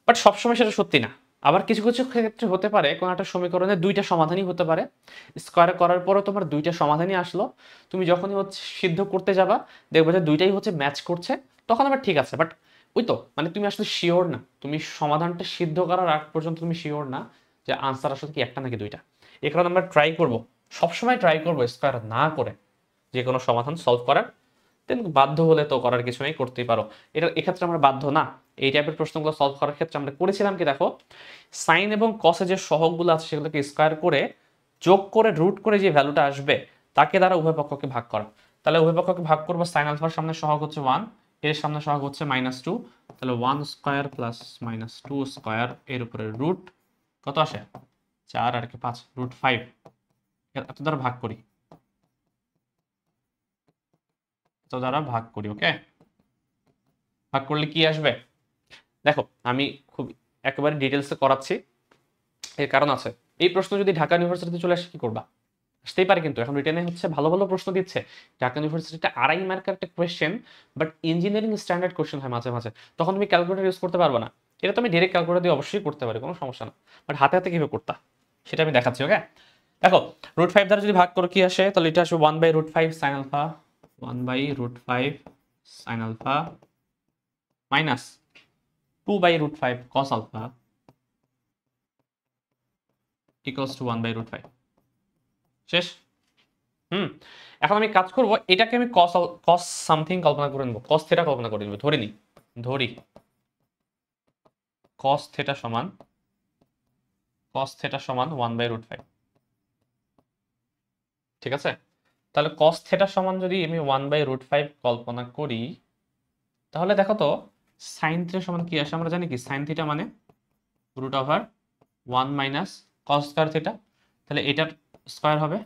বাট সবসময় সেটা সত্যি না। আবার কিছু কিছু ক্ষেত্রে হতে পারে কোনো একটা সমীকরণে দুইটা সমাধানই হতে পারে, স্কয়ার করার পরও তোমার দুইটা সমাধানই আসলো, তুমি যখনই হচ্ছে সিদ্ধ করতে যাবা দেখবে যে দুইটাই হচ্ছে ম্যাচ করছে, তখন আবার ঠিক আছে। বাট ওই তো মানে তুমি আসলে শিওর না, তুমি সমাধানটা সিদ্ধ করার আগ পর্যন্ত তুমি শিওর না যে আনসার আসলে কি একটা নাকি দুইটা। এই কারণে আমরা ট্রাই করবো, সবসময় ট্রাই করবো স্কয়ার না করে যে কোনো সমাধান সলভ করার। দেন বাধ্য হলে তো করার কিছু নেই, করতেই পারো। এটা এক্ষেত্রে আমরা বাধ্য না। এই টাইপের প্রশ্নগুলো সলভ করার ক্ষেত্রে আমরা করেছিলাম কি দেখো, সাইন এবং কসে যে সহগগুলো আছে সেগুলোকে স্কয়ার করে যোগ করে রুট করে যে ভ্যালুটা আসবে তাকে দ্বারা উভয় পক্ষকে ভাগ করা। তাহলে উভয় পক্ষকে ভাগ করবো, সাইন আলফার সামনে সহগ হচ্ছে 1, এর সামনে সহগ হচ্ছে মাইনাস 2, তাহলে 1 স্কয়ার প্লাস মাইনাস 2 স্কয়ার এর উপরে রুট কত আসে 4 আর কি 5, রুট 5। এত দ্বারা ভাগ করি, এত দ্বারা ভাগ করি। ওকে, ভাগ করলে কি আসবে? দেখো আমি খুব একেবারে ডিটেলসে করাচ্ছি, এর কারণ আছে। এই প্রশ্ন যদি ঢাকা ইউনিভার্সিটিতে চলে আসে কি করবা? আসতেই পারে, কিন্তু এখন রিটেনে হচ্ছে ভালো ভালো প্রশ্ন দিচ্ছে। ঢাকা ইউনিভার্সিটিতে 2.5 মার্কের একটা question, but engineering standard question হয় মাঝে মাঝে, তখন তুমি ক্যালকুলেটর ইউজ করতে পারবে না। এটা তুমি ডাইরেক্ট ক্যালকুলেটর দিয়ে অবশ্যই করতে পারে, কোনো সমস্যা না, বাট হাতে হাতে কিভাবে করতা সেটা আমি দেখাচ্ছি। ওকে, দেখো √5 দ্বারা যদি ভাগ করো কি আসে, তাহলে এটা আসবে 1/√5 sine alpha, 1/√5 sine alpha minus 2/√5 cos alpha equals to 1/√5। শেষ। এখন আমি কাজ করব, এটাকে আমি কস সামথিং কল্পনা করে নেব, কস থিটা কল্পনা করে নেব। ধরি কস থিটা সমান 1/√5। ঠিক আছে, তাহলে কস থিটা সমান যদি আমি 1/√5 কল্পনা করি, তাহলে দেখো তো সাইন থিটা সমান কি আসে? আমরা জানি কি সাইন থিটা মানে √1 মাইনাস কস স্কয়ার থিটা, তাহলে এটার স্কয়ার হবে,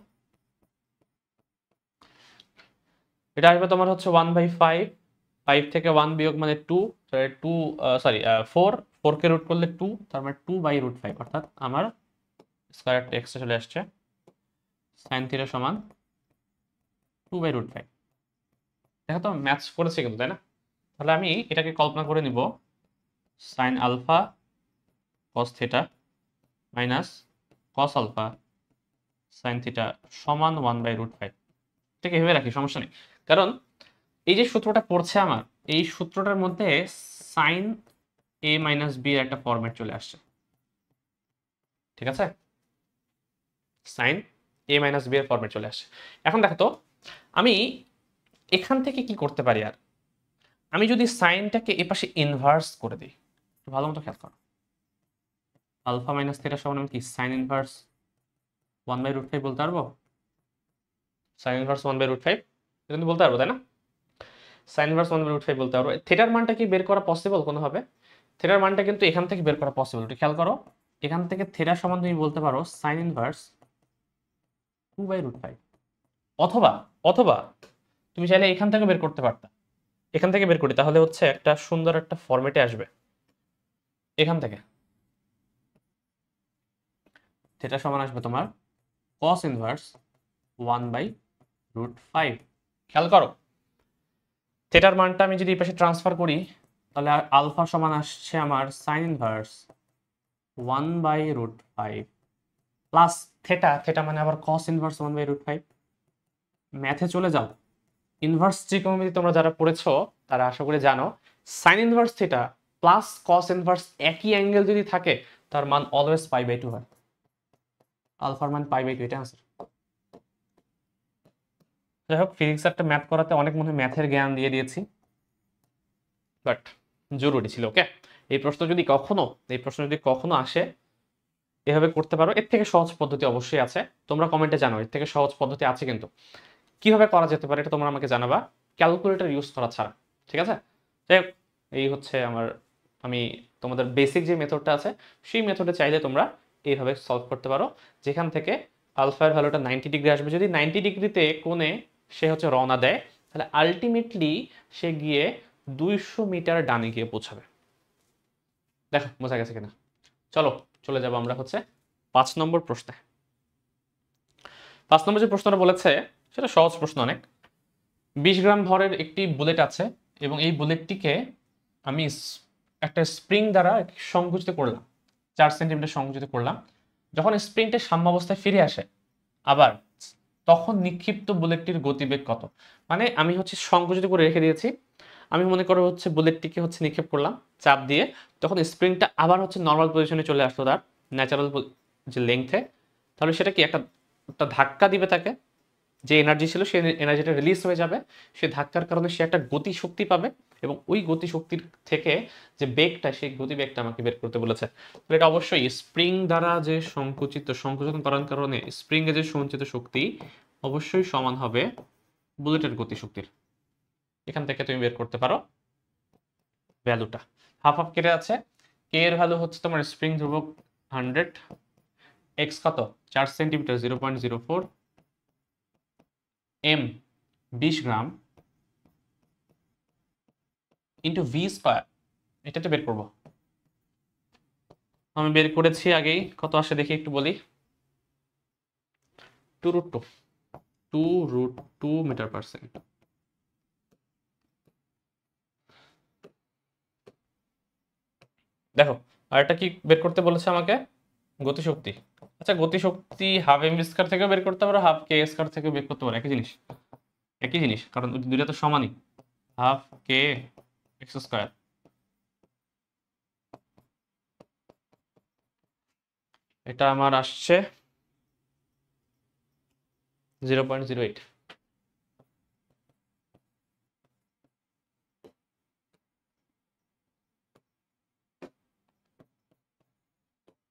এটা আসবে তোমার হচ্ছে 1/5, 5 থেকে 1 বিয়োগ মানে 2, 4 কে রুট করলে 2, তার মানে 2/√5, অর্থাৎ আমার স্কয়ার একটা এক্সট্রা চলে আসছে। সাইন থিটা সমান 2/√5। দেখো তো ম্যাথস করেছে কিন্তু, তাই না? তাহলে আমি এটাকে কল্পনা করে নিব sine alpha cos theta minus cos alpha sine theta সমান 1/√5। এটাকে ভেবে রাখি, সমস্যা নেই, কারণ এই যে সূত্রটা পড়ছে আমার, এই সূত্রটার মধ্যে সাইন a মাইনাস বি এর একটা ফরম্যাট চলে আসছে। ঠিক আছে, সাইন a মাইনাস বি এর ফরম্যাট চলে আসছে। এখন দেখো তো আমি এখান থেকে কি করতে পারি, আর আমি যদি সাইনটাকে এ পাশে ইনভার্স করে দিই, ভালো মতো খেয়াল করো, আলফা মাইনাস থিটা সমান আমি কি সাইন ইনভার্স 1/√5 বলতে পারবো? সাইন ইনভার্স 1/√5 কিন্তু বলতে পারবো, তাই না? সাইন ইনভার্স 1/√5 বলতে পারবো। থিটার মানটা কি বের করা পসিবল কোনোভাবে? থিটার মানটা কিন্তু এখান থেকে বের করা পসিবল, একটু খেয়াল করো। এখান থেকে থিটা সমান তুমি বলতে পারো সাইন ইনভার্স 2/√5, অথবা অথবা তুমি চাইলে এখান থেকে বের করতে পারতা। এখান থেকে বের করি, তাহলে হচ্ছে একটা সুন্দর একটা ফরম্যাটে আসবে। এখান থেকে থিটা সমান আসবে তোমার cos ইনভার্স 1/√5। খেয়াল করো, থিটার মানটা আমি যদি এই পাশে ট্রান্সফার করি, তাহলে আলফা সমান আসছে আমার sign inverse 1/√5 plus theta, theta মানে আবার cos ইনভার্স 1/√5। ম্যাথে চলে যাও, ইনভার্স ত্রিকোণমিতি তোমরা যারা পড়েছো তারা আশা করি জানো, sign inverse theta plus cos inverse একই অ্যাঙ্গেল যদি থাকে, তার মান অলওয়েজ π/2 হয়। আলফার মান π/2, এটা आंसर। যাই হোক, ফিজিক্স একটা ম্যাথ করাতে অনেক মনে হয় ম্যাথের জ্ঞান দিয়ে দিয়েছি, বাট জরুরি ছিল। ওকে, এই প্রশ্ন যদি কখনো আসে, এভাবে করতে পারো। এর থেকে সহজ পদ্ধতি অবশ্যই আছে, তোমরা কমেন্টে জানাও এর থেকে সহজ পদ্ধতি আছে কিন্তু। কিভাবে করা যেতে পারে এটা তোমরা আমাকে জানাবা, ক্যালকুলেটর ইউজ করা ছাড়া। ঠিক আছে, যাই হোক, এই হচ্ছে আমি তোমাদের বেসিক যে মেথডটা আছে সেই মেথডে চাইলে তোমরা এইভাবে সলভ করতে পারো, যেখান থেকে আলফার ভ্যালুটা 90 ডিগ্রি আসবে। যদি 90 ডিগ্রিতে কোণে সে হচ্ছে রওনা দেয়, তাহলে আলটিমেটলি সে গিয়ে 200 মিটার ডানে গিয়ে পৌঁছাবে। দেখো বোঝা গেছে কিনা? চলো চলে যাবো আমরা হচ্ছে 5 নম্বর প্রশ্নে। 5 নম্বর যে প্রশ্নটা বলেছে সেটা সহজ প্রশ্ন অনেক। 20 গ্রাম ভরের একটি বুলেট আছে এবং এই বুলেটটিকে আমি একটা স্প্রিং দ্বারা সংকুচিত করলাম, 4 সেন্টিমিটার সংকুচিত করলাম। যখন স্প্রিংটা সাম্যাবস্থায় ফিরে আসে আবার, তখন নিক্ষিপ্ত বুলেটটির গতিবেগ কত? মানে আমি হচ্ছে সংকুচিত করে রেখে দিয়েছি, আমি মনে করো হচ্ছে বুলেটটিকে হচ্ছে নিক্ষেপ করলাম চাপ দিয়ে, তখন স্প্রিংটা আবার হচ্ছে নর্মাল পজিশনে চলে আসলো তার ন্যাচারাল যে লেংথে, তাহলে সেটা কি একটা ধাক্কা দিবে তাকে, যে এনার্জি ছিল সেই এনার্জিটা রিলিজ হয়ে যাবে, সে ধাক্কার কারণে সে একটা গতি শক্তি পাবে, এবং ওই গতি শক্তির থেকে যে বেগটা, সেই গতি বেগটা আমাকে বের করতে বলেছে। তো এটা অবশ্যই স্প্রিং দ্বারা যে সংকুচন করার কারণে স্প্রিং এর যে সঞ্চিত শক্তি অবশ্যই সমান হবে বুলেটের গতি শক্তির। এখান থেকে তুমি বের করতে পারো ভ্যালুটা। হাফ হাফ কেটে আছে, কে এর ভ্যালু হচ্ছে তোমার স্প্রিং ধ্রুবক 100, এক্স কত 4 centimetre 0.04, m 20 gram into v square, এটা তো বের করবো। আমি বের করেছি আগেই, কত আসে দেখি একটু বলি। 2√2 2√2 মিটার পার সেকেন্ড। দেখো আর এটা কি বের করতে বলেছে আমাকে? গতিশক্তি। আচ্ছা গতিশক্তি হাফ এম স্কয়ার থেকেও বের করতে পারো, হাফ কে স্কয়ার থেকেও বের করতে পারো, একই জিনিস, একই জিনিস, কারণ দুইটা তো সমানই। হাফ কে এক্স স্কয়ার, এটা আমার আসছে 0.08।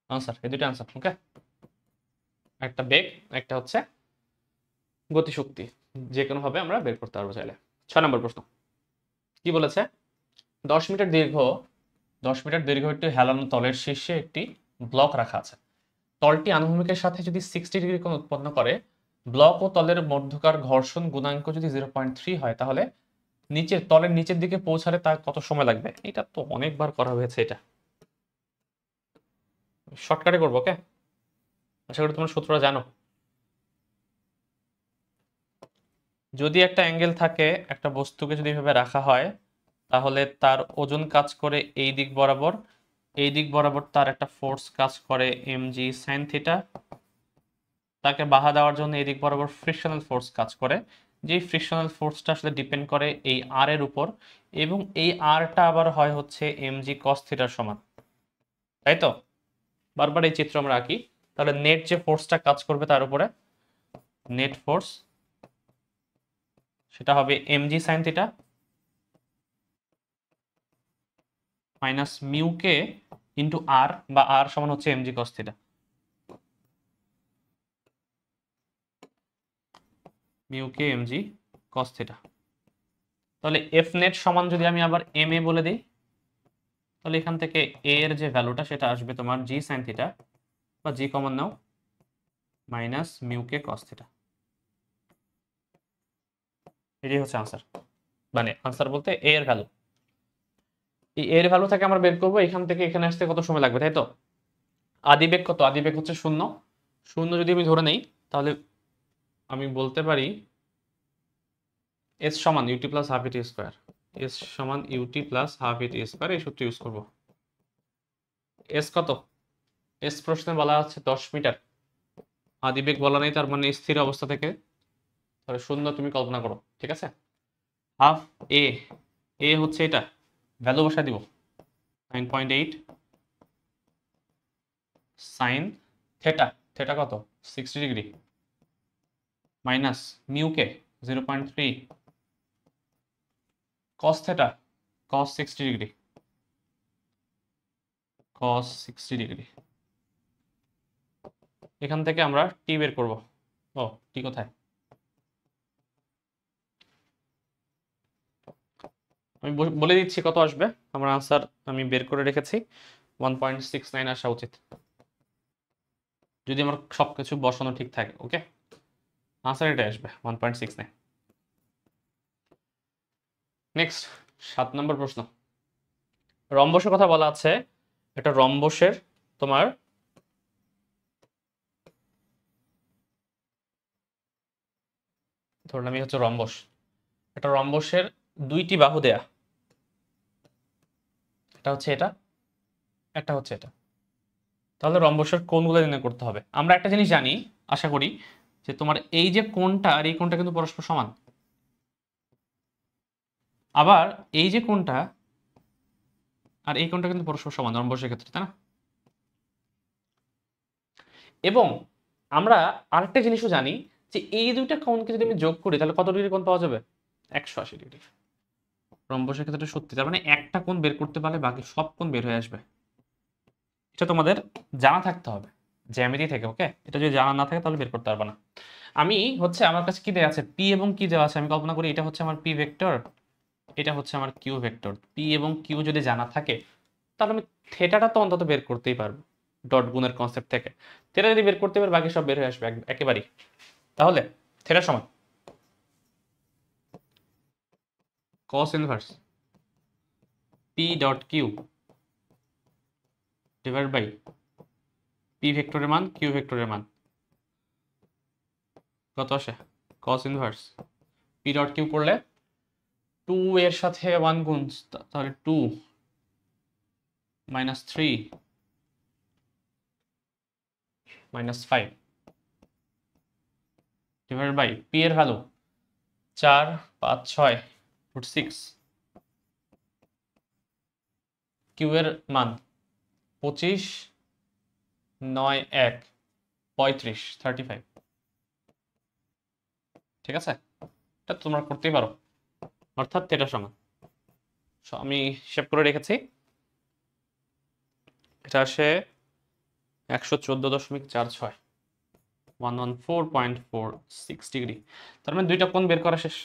আনসার, এই দুটো আনসার। ওকে, একটা বেগ, একটা হচ্ছে গতিশক্তি, যে কোনো ভাবে আমরা বের করতে পারবো চাইলে। 6 নম্বর প্রশ্ন কি বলেছে? 10 মিটার দীর্ঘ 10 মিটার দীর্ঘ একটি হেলানো তলের শীর্ষে একটি ব্লক রাখা আছে। তলটি আনুভূমিকের সাথে যদি 60 ডিগ্রি কোণ উৎপন্ন করে, ব্লক ও তলের মধ্যকার ঘর্ষণ গুণাঙ্ক যদি 0.3 হয়, তাহলে তলের নিচের দিকে পৌঁছালে তার কত সময় লাগবে? এটা তো অনেকবার করা হয়েছে, এটা শর্টকাটে করবো। ওকে, আশা করি তোমরা সূত্রটা জানো। যদি একটা অ্যাঙ্গেল থাকে, একটা বস্তুকে যদি এভাবে রাখা হয়, তাহলে তার ওজন কাজ করে এই দিক বরাবর, এই দিক বরাবর তার একটা ফোর্স কাজ করে mg sin থিটা, তাকে বাধা দেওয়ার জন্য এই দিক বরাবর ফ্রিকশনাল ফোর্স কাজ করে, যেই ফ্রিকশনাল ফোর্সটা আসলে ডিপেন্ড করে এই আর এর উপর, এবং এই আরটা আবার হয় হচ্ছে mg cos থিটার সমান, তাই তো? বারবার এই চিত্র আমরা আঁকি। তাহলে নেট যে ফোর্সটা কাজ করবে তার উপরে, নেট ফোর্স, সেটা হবে mg sin theta minus mu K into R, বা আর সমান হচ্ছে mg cos theta. Mu K mg cos theta. তাহলে এফ নেট সমান যদি আমি আবার এম এ বলে দিই, তাহলে এখান থেকে এ এর যে ভ্যালুটা সেটা আসবে তোমার জি সাইন থিটা, বা জি কমন নাও, মাইনাস মিউ কে কস থিটা। এটাই হচ্ছে আনসার, মানে আনসার বলতে এ এর ভ্যালু। এই এর ভ্যালু থেকে আমরা বের করবো এখান থেকে এখানে আসতে কত সময় লাগবে, তাই তো? আদিবেগ কত? আদিবেগ হচ্ছে 0। 0 যদি আমি ধরে নেই, তাহলে আমি বলতে পারি এস সমান ইউটি প্লাস হাফ ইটি স্কোয়ার। এস সমান ইউটি প্লাস হাফ ইটি স্কোয়ার, এই সূত্র ইউজ করবো। এস কত? এস প্রশ্নে বলা আছে 10 মিটার, আদিবেগ বলা নেই, তার মানে স্থির অবস্থা থেকে, তাহলে 0 তুমি কল্পনা করো, ঠিক আছে? হাফ এ, এ হচ্ছে এটা, ভ্যালু বসায় দিব 9.8 সাইন থেটা, থেটা কত? 60 ডিগ্রি, মাইনাস মিউ কে 0.3 কস থেটা, কস 60 ডিগ্রি, কস 60 ডিগ্রি। এখান থেকে আমরা টি বের করব। ও টি কোথায়? আমি বলে দিচ্ছি কত আসবে। আমার আনসার আমি বের করে রেখেছি, 1.69 আসা উচিত, যদি আমার সবকিছু বসানো ঠিক থাকে। ওকে, আনসার এটা আসবে 1.69। নেক্সট 7 নম্বর প্রশ্ন, রম্বসের কথা বলা আছে। এটা রম্বসের তোমার ধরলাম এই হচ্ছে রম্বস, এটা রম্বসের 2টি বাহু দেয়া, এটা হচ্ছে এটা, একটা হচ্ছে এটা। তাহলে রম্বসের কোণগুলো নির্ণয় করতে হবে। আমরা একটা জিনিস জানি, আশা করি, যে তোমার এই যে কোণটা আর এই কোণটা কিন্তু পরস্পর সমান, আবার এই যে কোণটা আর এই কোণটা কিন্তু পরস্পর সমান রম্বসের ক্ষেত্রে, তাই না? এবং আমরা আরেকটা জিনিসও জানি, যে এই দুইটা কোণকে যদি আমি যোগ করি তাহলে কত ডিগ্রি কোণ পাওয়া যাবে? 180 ডিগ্রি। রম্বসের ক্ষেত্রে সত্যি, তার মানে একটা কোণ বের করতে পারলে বাকি সব কোণ বের হয়ে আসবে। এটা তোমাদের জানা থাকতে হবে জ্যামিতি থেকে। ওকে, এটা যদি জানা না থাকে তাহলে বের করতে পারবে না। আমি হচ্ছে আমার কাছে কি দেওয়া আছে, পি এবং কি দেওয়া আছে, আমি কল্পনা করি এটা হচ্ছে আমার পি ভেক্টর, এটা হচ্ছে আমার কিউ ভেক্টর। পি এবং কিউ যদি জানা থাকে, তাহলে আমি থেটাটা তো অন্তত বের করতেই পারবো ডট গুণের কনসেপ্ট থেকে। থেটা যদি বের করতে পারি বাকি সব বের হয়ে আসবে একেবারেই। তাহলে থেটা সমান cos inverse p dot q divide by p ভেক্টরের মান কিউ ভেক্টরের মান কত আসে cos inverse p dot q করলে 2 এর সাথে 1 গুণ, তাহলে 2 minus 3 minus 5 divide by p এর ভ্যালু 4 5 6 √ 6, কিউ এর মান 25 9 1 35 35। ঠিক আছে, এটা তোমরা করতেই পারো, অর্থাৎ এটা সমান। আমি হিসাব করে রেখেছি, এটা আসে 114.46 114.46 ডিগ্রি। তার মানে দুইটা কোণ বের করা শেষ।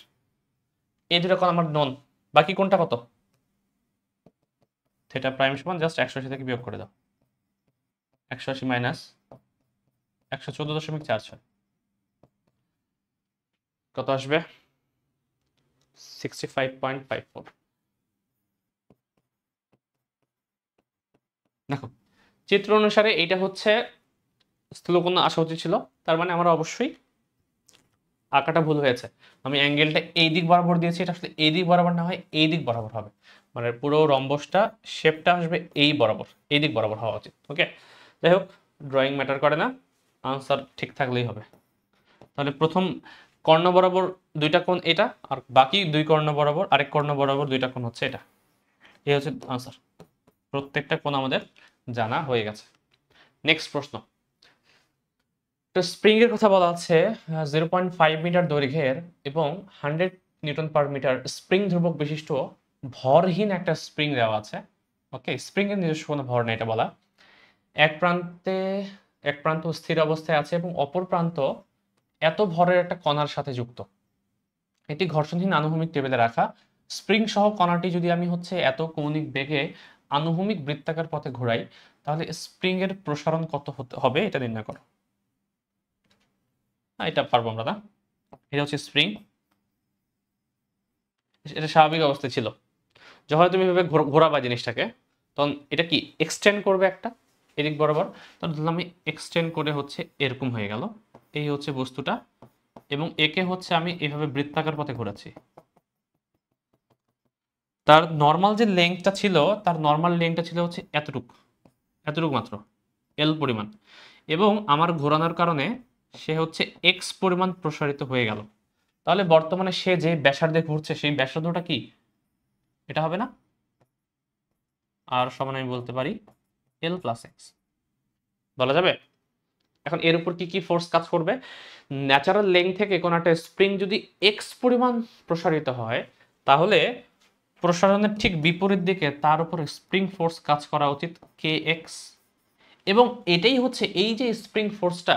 এই দুটা কোণ আমার নন, বাকি কোণটা কত? থিটা প্রাইম সমান জাস্ট 180 থেকে বিয়োগ করে দাও, 180 মাইনাস 114.46 কত আসবে? 65.54। দেখো চিত্র অনুসারে এইটা হচ্ছে স্থূলকোণ আসা উচিত ছিল, তার মানে আমরা অবশ্যই আঁকাটা ভুল হয়েছে। আমি অ্যাঙ্গেলটা এই দিক বরাবর দিয়েছি, এটা আসলে এই দিক বরাবর না হয় এই দিক বরাবর হবে, মানে পুরো রম্বসটা শেপটা আসবে এই বরাবর, এই দিক বরাবর হওয়া উচিত। ওকে, যাই হোক ড্রয়িং ম্যাটার করে না, আনসার ঠিক থাকলেই হবে। তাহলে প্রথম কর্ণ বরাবর দুইটা কোণ এটা, আর বাকি দুই কর্ণ বরাবর আরেক কর্ণ বরাবর দুইটা কোণ হচ্ছে এটা। এই হচ্ছে আনসার, প্রত্যেকটা কোণ আমাদের জানা হয়ে গেছে। নেক্সট প্রশ্ন, তো স্প্রিং এর কথা বলা আছে 0.5 মিটার দৈর্ঘ্যের এবং 100 নিউটন পার মিটার স্প্রিং ধ্রুবক বিশিষ্ট ভরহীন একটা স্প্রিং দেওয়া আছে। ওকে, স্প্রিং এর নিজস্ব কোনো ভর নেই এটা বলা। এক প্রান্ত স্থির অবস্থায় আছে এবং অপর প্রান্ত এত ভরের একটা কণার সাথে যুক্ত। এটি ঘর্ষণহীন আনুভূমিক টেবিলে রাখা। স্প্রিং সহ কণাটি যদি আমি হচ্ছে এত কৌণিক বেগে আনুভূমিক বৃত্তাকার পথে ঘোরাই, তাহলে স্প্রিং এর প্রসারণ কত হবে এটা নির্ণয় করো। এটা পারবো আমরা না, এটা হচ্ছে স্প্রিং, এটা স্বাভাবিক অবস্থায় ছিল। যখন তুমি এভাবে ঘোরাবা জিনিসটাকে, তখন এটা কি এক্সটেন্ড করবে একটা এদিক বরাবর, তখন ধরলাম আমি এক্সটেন্ড করে হচ্ছে এরকম হয়ে গেল, এই হচ্ছে বস্তুটা, এবং একে হচ্ছে আমি এইভাবে বৃত্তাকার পথে ঘোরাচ্ছি। তার নর্মাল যে লেংথটা ছিল, তার নর্মাল লেংথটা ছিল হচ্ছে এতটুকু, এতটুকু মাত্র এল পরিমাণ, এবং আমার ঘোরানোর কারণে সে হচ্ছে এক্স পরিমাণ প্রসারিত হয়ে গেল। তাহলে বর্তমানে সে যে ব্যাসার্ধে ঘুরছে সেই ব্যাসার্ধটা কি এটা হবে না? আর সমান আমি বলতে পারি এল প্লাস এক্স বলা যাবে। এখন এর উপর কি কি ফোর্স কাজ করবে? ন্যাচারাল লেংথ থেকে কোনো একটা স্প্রিং যদি এক্স পরিমাণ প্রসারিত হয়, তাহলে প্রসারণের ঠিক বিপরীত দিকে তার উপর স্প্রিং ফোর্স কাজ করা উচিত কে এক্স, এবং এটাই হচ্ছে এই যে স্প্রিং ফোর্সটা,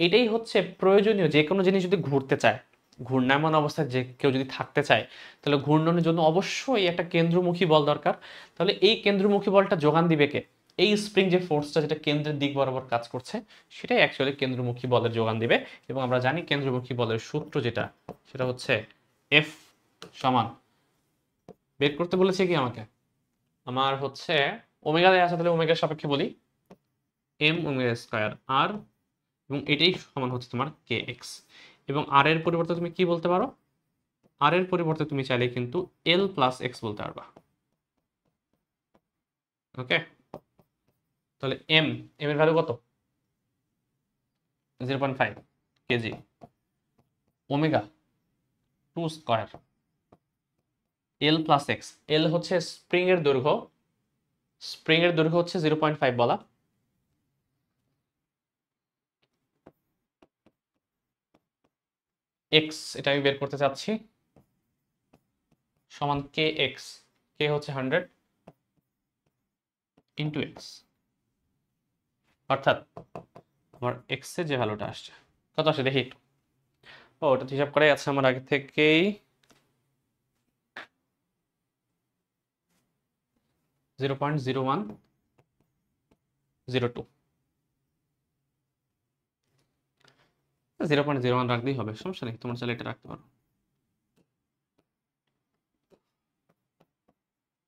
এটাই হচ্ছে প্রয়োজনীয় যে কোনো জিনিস যদি ঘুরতে চায়, ঘূর্ণায়মান অবস্থায় যে কেউ যদি থাকতে চায়, তাহলে ঘূর্ণনের জন্য অবশ্যই একটা কেন্দ্রমুখী বল দরকার। তাহলে এই কেন্দ্রমুখী বলটা যোগান দিবে কে? এই স্প্রিং যে ফোর্সটা যেটা কেন্দ্রের দিক বরাবর কাজ করছে, সেটাই অ্যাকচুয়ালি কেন্দ্রমুখী বলের যোগান দিবে। এবং আমরা জানি কেন্দ্রমুখী বলের সূত্র যেটা, সেটা হচ্ছে এফ সমান, বের করতে বলেছে কি আমাকে, আমার হচ্ছে ওমেগা দেয়া আছে, তাহলে ওমেগার সাপেক্ষে বলি এম ওমেগা স্কয়ার আর, এবং এটাই সমান হচ্ছে তোমার কে এক্স। এবং আর এর পরিবর্তে তুমি কি বলতে পারো? আর এর পরিবর্তে তুমি চাইলে কিন্তু এল প্লাস এক্স বলতে পারবা। ওকে, তাহলে এম এর ভ্যালু কত? 0.5 কেজি, ওমেগা 2 স্কয়ার, এল প্লাস এক্স। এল হচ্ছে স্প্রিং এর দৈর্ঘ্য, স্প্রিং এর দৈর্ঘ্য হচ্ছে 0.5 বলা, এক্স এটা আমি বের করতে চাচ্ছি, সমান কে এক্স, কে হচ্ছে 100 ইন্টু এক্স, অর্থাৎ আমার এক্স এর যে ভ্যালুটা আসছে কত আসে দেখি একটু। ও, ওটা হিসাব করাই আছে আমার আগে থেকেই, 0.0102, 0.01 রাখলেই হবে, সমস্যা নেই, তোমার চাইলে এটা রাখতে পারো।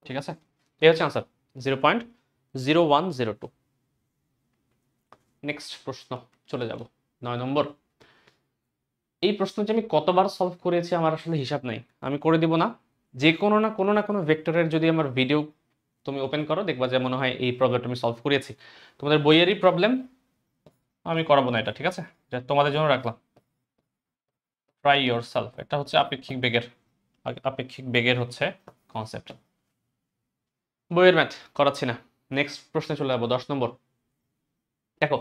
ঠিক আছে, এই হচ্ছে আনসার 0.0102। নেক্সট প্রশ্ন চলে যাব, 9 নম্বর। এই প্রশ্নটি আমি কতবার সলভ করেছি আমার আসলে হিসাব নাই, আমি করে দিব না। যে কোনো ভেক্টরের যদি আমার ভিডিও তুমি ওপেন করো, দেখবা যে মনে হয় এই প্রবলেমটা আমি সলভ করেছি। তোমাদের বইয়েরই প্রবলেম, আমি করাবো না এটা, ঠিক আছে, যা তোমাদের জন্য রাখলাম। ট্রাই ইয়োর সেলফ, এটা হচ্ছে আপেক্ষিক বেগের হচ্ছে কনসেপ্ট। বইয়ের ম্যাথ করাচ্ছি না। নেক্সট প্রশ্নে চলে যাবো, 10 নম্বর। দেখো,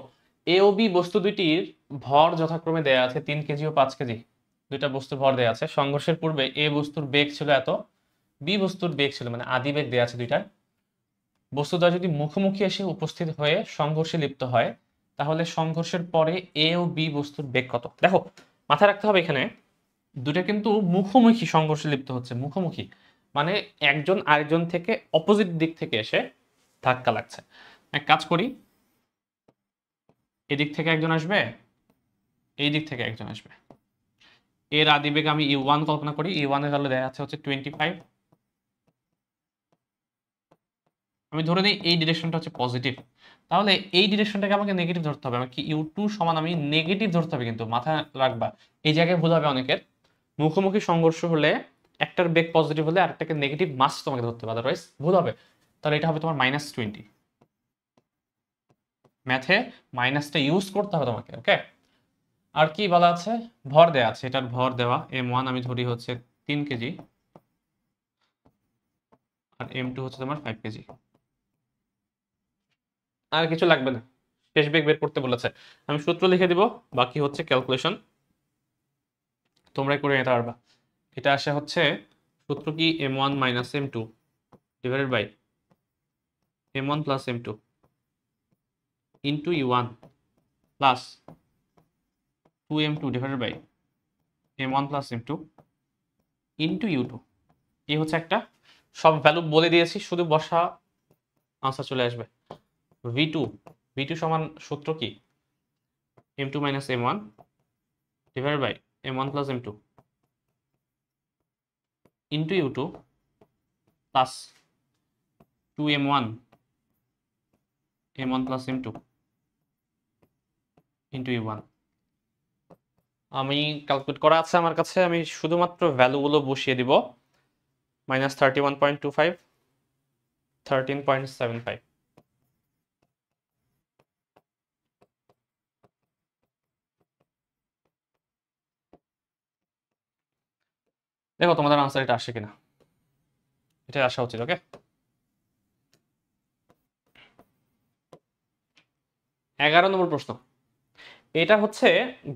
এ ও বি বস্তু দুইটির ভর যথাক্রমে দেয়া আছে 3 কেজি ও 5 কেজি। দুইটা বস্তুর ভর দেয়া আছে। সংঘর্ষের পূর্বে এ বস্তুর বেগ ছিল এত, বি বস্তুর বেগ ছিল, মানে আদি বেগ দেয়া আছে দুইটার। বস্তুদ্বয় যদি মুখোমুখি এসে উপস্থিত হয়ে সংঘর্ষে লিপ্ত হয়, তাহলে সংঘর্ষের পরে এ ও বি বস্তুর বেগ কত? দেখো, মাথায় রাখতে হবে এখানে দুটো কিন্তু মুখোমুখি সংঘর্ষে লিপ্ত হচ্ছে, মুখোমুখি মানে একজন আরেকজন থেকে অপোজিট দিক থেকে এসে ধাক্কা লাগছে। এক কাজ করি, এদিক থেকে একজন আসবে, এই দিক থেকে একজন আসবে। এর আদিবেগ আমি E1 কল্পনা করি, E1 এর ভ্যালু দেয়া আছে হচ্ছে 25। আমি ধরে নিই এই ডিরেকশনটা হচ্ছে পজিটিভ, তাহলে এই ডিরেকশনটাকে আমাকে নেগেটিভ ধরতে হবে। আমাকে U2 সমান আমি নেগেটিভ ধরতে হবে, কিন্তু মাথায় রাখবা এই জায়গায় ভুল হবে অনেকের। মুখোমুখি সংঘর্ষ হলে একটার বেগ পজিটিভ হলে আরেকটাকে নেগেটিভ মাস তোমাকে ধরতে হবে, আদারওয়াইজ ভুল হবে। তাহলে এটা হবে তোমার -20। ম্যাথে মাইনাসটা ইউজ করতে হবে তোমাকে, ওকে। আর কি বলা আছে? ভর দেয়া আছে, এটার ভর দেওয়া M1 আমি ধরি হচ্ছে 3 কেজি, আর M2 হচ্ছে তোমার 5 কেজি। আর কিছু লাগবে না, শেষ বেগ বের করতে বলেছে। আমি সূত্র লিখে দিব, বাকি হচ্ছে ক্যালকুলেশন তোমরাই করে নিতে পারবা। এটা আসে হচ্ছে সূত্র কি, M1 minus M2 divided by M1 plus M2 into U1 plus 2M2 divided by M1 plus M2 into U2। এই হচ্ছে একটা, সব ভ্যালু বলে দিয়েছি, শুধু বসা, আনসার চলে আসবে। V2 সমান সূত্র কি, M2 minus M1 divided by M1 plus M2 into U2 plus 2M1 M1 plus M2 into U1। আমি ক্যালকুলেট করা আছে আমার কাছে, আমি শুধুমাত্র ভ্যালুগুলো বসিয়ে দিব। -31.25, 13.75। দেখো তোমাদের আনসার এটা আসে কিনা, এটা আসা উচিত, ওকে। 11 নম্বর প্রশ্ন। এটা হচ্ছে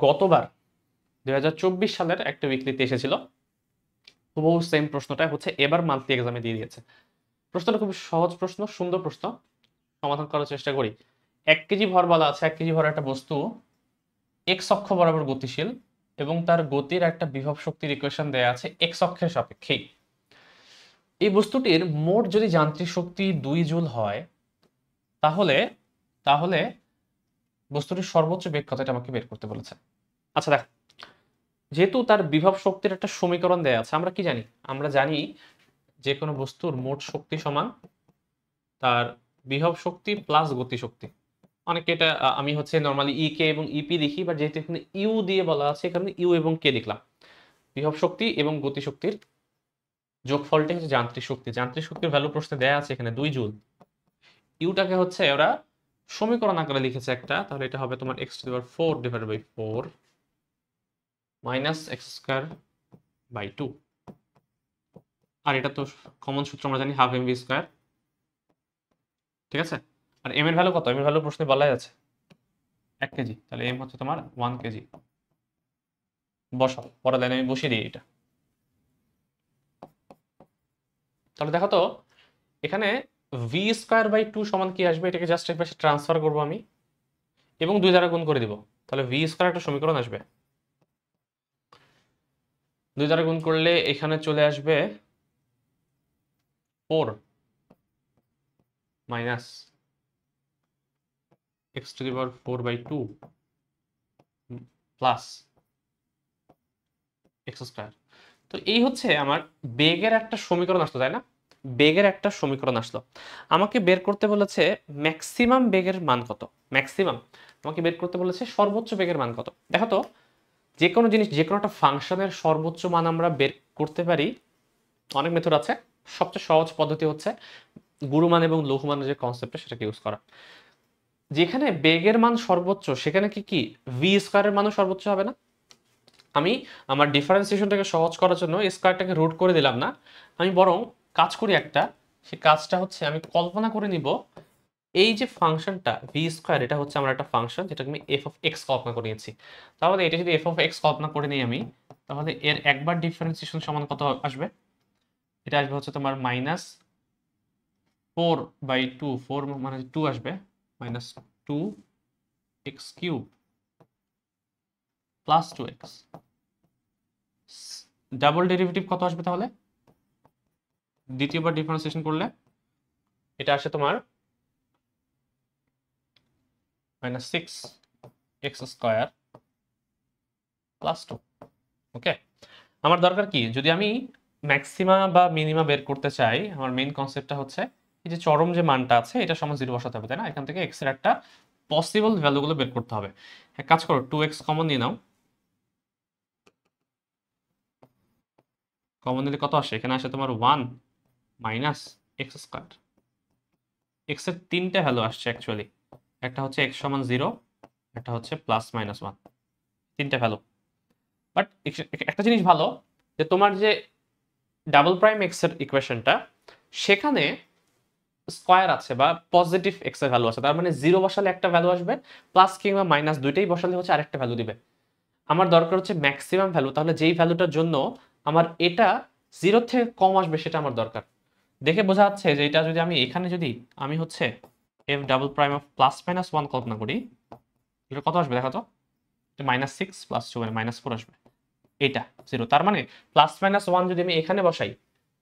গতবার 2024 সালের একটা উইকলিতে এসেছিল, হুবহু সেম প্রশ্নটা হচ্ছে এবার মান্থলি এক্সামে দিয়ে দিয়েছে। প্রশ্নটা খুব সহজ প্রশ্ন, সুন্দর প্রশ্ন, সমাধান করার চেষ্টা করি। 1 কেজি ভর বলা আছে, 1 কেজি ভর একটা বস্তু এক্স অক্ষ বরাবর গতিশীল এবং তার গতির একটা বিভব শক্তির ইকুয়েশন দেয়া আছে এক্স অক্ষের সাপেক্ষে। এই বস্তুটির মোট যদি যান্ত্রিক শক্তি 2 জুল হয়, তাহলে তাহলে বস্তুটির সর্বোচ্চ বেগ কত, এটা আমাকে বের করতে বলেছে। আচ্ছা দেখ, যেহেতু তার বিভব শক্তির একটা সমীকরণ দেয়া আছে, আমরা কি জানি? আমরা জানি যে কোনো বস্তুর মোট শক্তি সমান তার বিভব শক্তি প্লাস গতি শক্তি। অনেকে এটা আমি হচ্ছে নরমালি ই কে এবং ইপি লিখি, বা যেহেতু এখানে ইউ দিয়ে বলা আছে, এখানে ইউ এবং কে লিখলাম। বিভব শক্তি এবং গতি শক্তির যোগফলটা হচ্ছে যান্ত্রিক শক্তি। যান্ত্রিক শক্তির ভ্যালু প্রশ্নে দেয়া আছে এখানে 2 জুল। ইউটাকে হচ্ছে ওরা সমীকরণ আকারে লিখেছে একটা, তাহলে এটা হবে তোমার x⁴ divided by 4 minus x²/2। আর এটা তো কমন সূত্র আমরা জানি, ½ mv², ঠিক আছে। আর এম এর ভ্যালু কত? এম এর ভ্যালু প্রশ্নে বলাই আছে 1 কেজি, তাহলে এম হচ্ছে তোমার 1 কেজি। বসাও, পরের লাইনে আমি বসিয়ে দিই এটা। তাহলে দেখো তো এখানে v²/2 সমান কি আসবে, এটাকে জাস্ট এক পাশে ট্রান্সফার করবো আমি এবং 2 দ্বারা গুণ করে দিব, তাহলে v² একটা সমীকরণ আসবে। 2 দ্বারা গুণ করলে এখানে চলে আসবে 4 মাইনাস x⁴/2 প্লাস x²। তো এই হচ্ছে আমার বেগের একটা সমীকরণ আসতো, তাই না? বেগের একটা সমীকরণ আসলো, আমাকে বের করতে বলেছে ম্যাক্সিমাম বেগের মান কত। ম্যাক্সিমাম আমাকে বের করতে বলেছে সর্বোচ্চ বেগের মান কত। দেখো তো, যে কোনো জিনিস, যে কোনো একটা ফাংশনের সর্বোচ্চ মান আমরা বের করতে পারি, অনেক মেথড আছে। সবচেয়ে সহজ পদ্ধতি হচ্ছে গুরুমান এবং লঘুমানের যে কনসেপ্টটা সেটাকে ইউজ করা। যেখানে বেগের মান সর্বোচ্চ সেখানে কি কি ভি স্কোয়ারের মানও সর্বোচ্চ হবে না? আমি আমার ডিফারেন্সিয়েশনটাকে সহজ করার জন্য স্কোয়ারটাকে রুট করে দিলাম না, আমি বরং কাজ করি একটা, সে কাজটা হচ্ছে আমি কল্পনা করে নিব এই যে ফাংশনটা ভি স্কোয়ার, এটা হচ্ছে আমার একটা ফাংশন যেটাকে আমি এফ অফ এক্স কল্পনা করে নিয়েছি। তাহলে এটা যদি এফ অফ এক্স কল্পনা করে নিই আমি, তাহলে এর একবার ডিফারেন্সিয়েশন সমান কত আসবে? এটা আসবে হচ্ছে তোমার মাইনাস 4/2, 4 মানে 2 আসবে, minus 2x³ plus 2x। Double derivative কত আসবে তাহলে দ্বিতীয়বার ডিফারেন্সিয়েশন করলে? এটা আসে তোমার মাইনাস 6x² প্লাস 2। ওকে, আমার দরকার কি, যদি আমি ম্যাক্সিমা বা মিনিমা বের করতে চাই, আমার মেইন কনসেপ্টটা হচ্ছে এই যে চরম যে মানটা আছে এটা সমান 0 বসাতে হবে, তাই না? এখান থেকে x এর একটা পসিবল ভ্যালুগুলো বের করতে হবে। এক কাজ করো, 2x কমন নিয়ে নাও। কমন নিলে কত আসে? এখানে আসে তোমার 1 মাইনাস x²। x এর তিনটে ভ্যালু আসছে অ্যাকচুয়ালি, একটা হচ্ছে x সমান 0, একটা হচ্ছে প্লাস মাইনাস 1, তিনটে ভ্যালু। বাট একটা জিনিস ভালো, যে তোমার যে ডাবল প্রাইম এক্স এর ইকুয়েশনটা, সেখানে স্কোয়ার আছে বা পজিটিভ এক্স এর ভ্যালু আছে, তার মানে 0 বসালে একটা ভ্যালু আসবে, প্লাস কিংবা মাইনাস দুইটাই বসালে হচ্ছে আরেকটা ভ্যালু দিবে। আমার দরকার হচ্ছে ম্যাক্সিমাম ভ্যালু, তাহলে যেই ভ্যালুটার জন্য আমার এটা 0 থেকে কম আসবে সেটা আমার দরকার। দেখে বোঝা যাচ্ছে যে এটা যদি আমি এখানে যদি আমি হচ্ছে F double prime of plus minus 1 কল্পনা করি, এটা কত আসবে দেখো তো? মাইনাস 6 প্লাস 2 মানে মাইনাস 4 আসবে, এটা 0। তার মানে প্লাস মাইনাস 1 যদি আমি এখানে বসাই,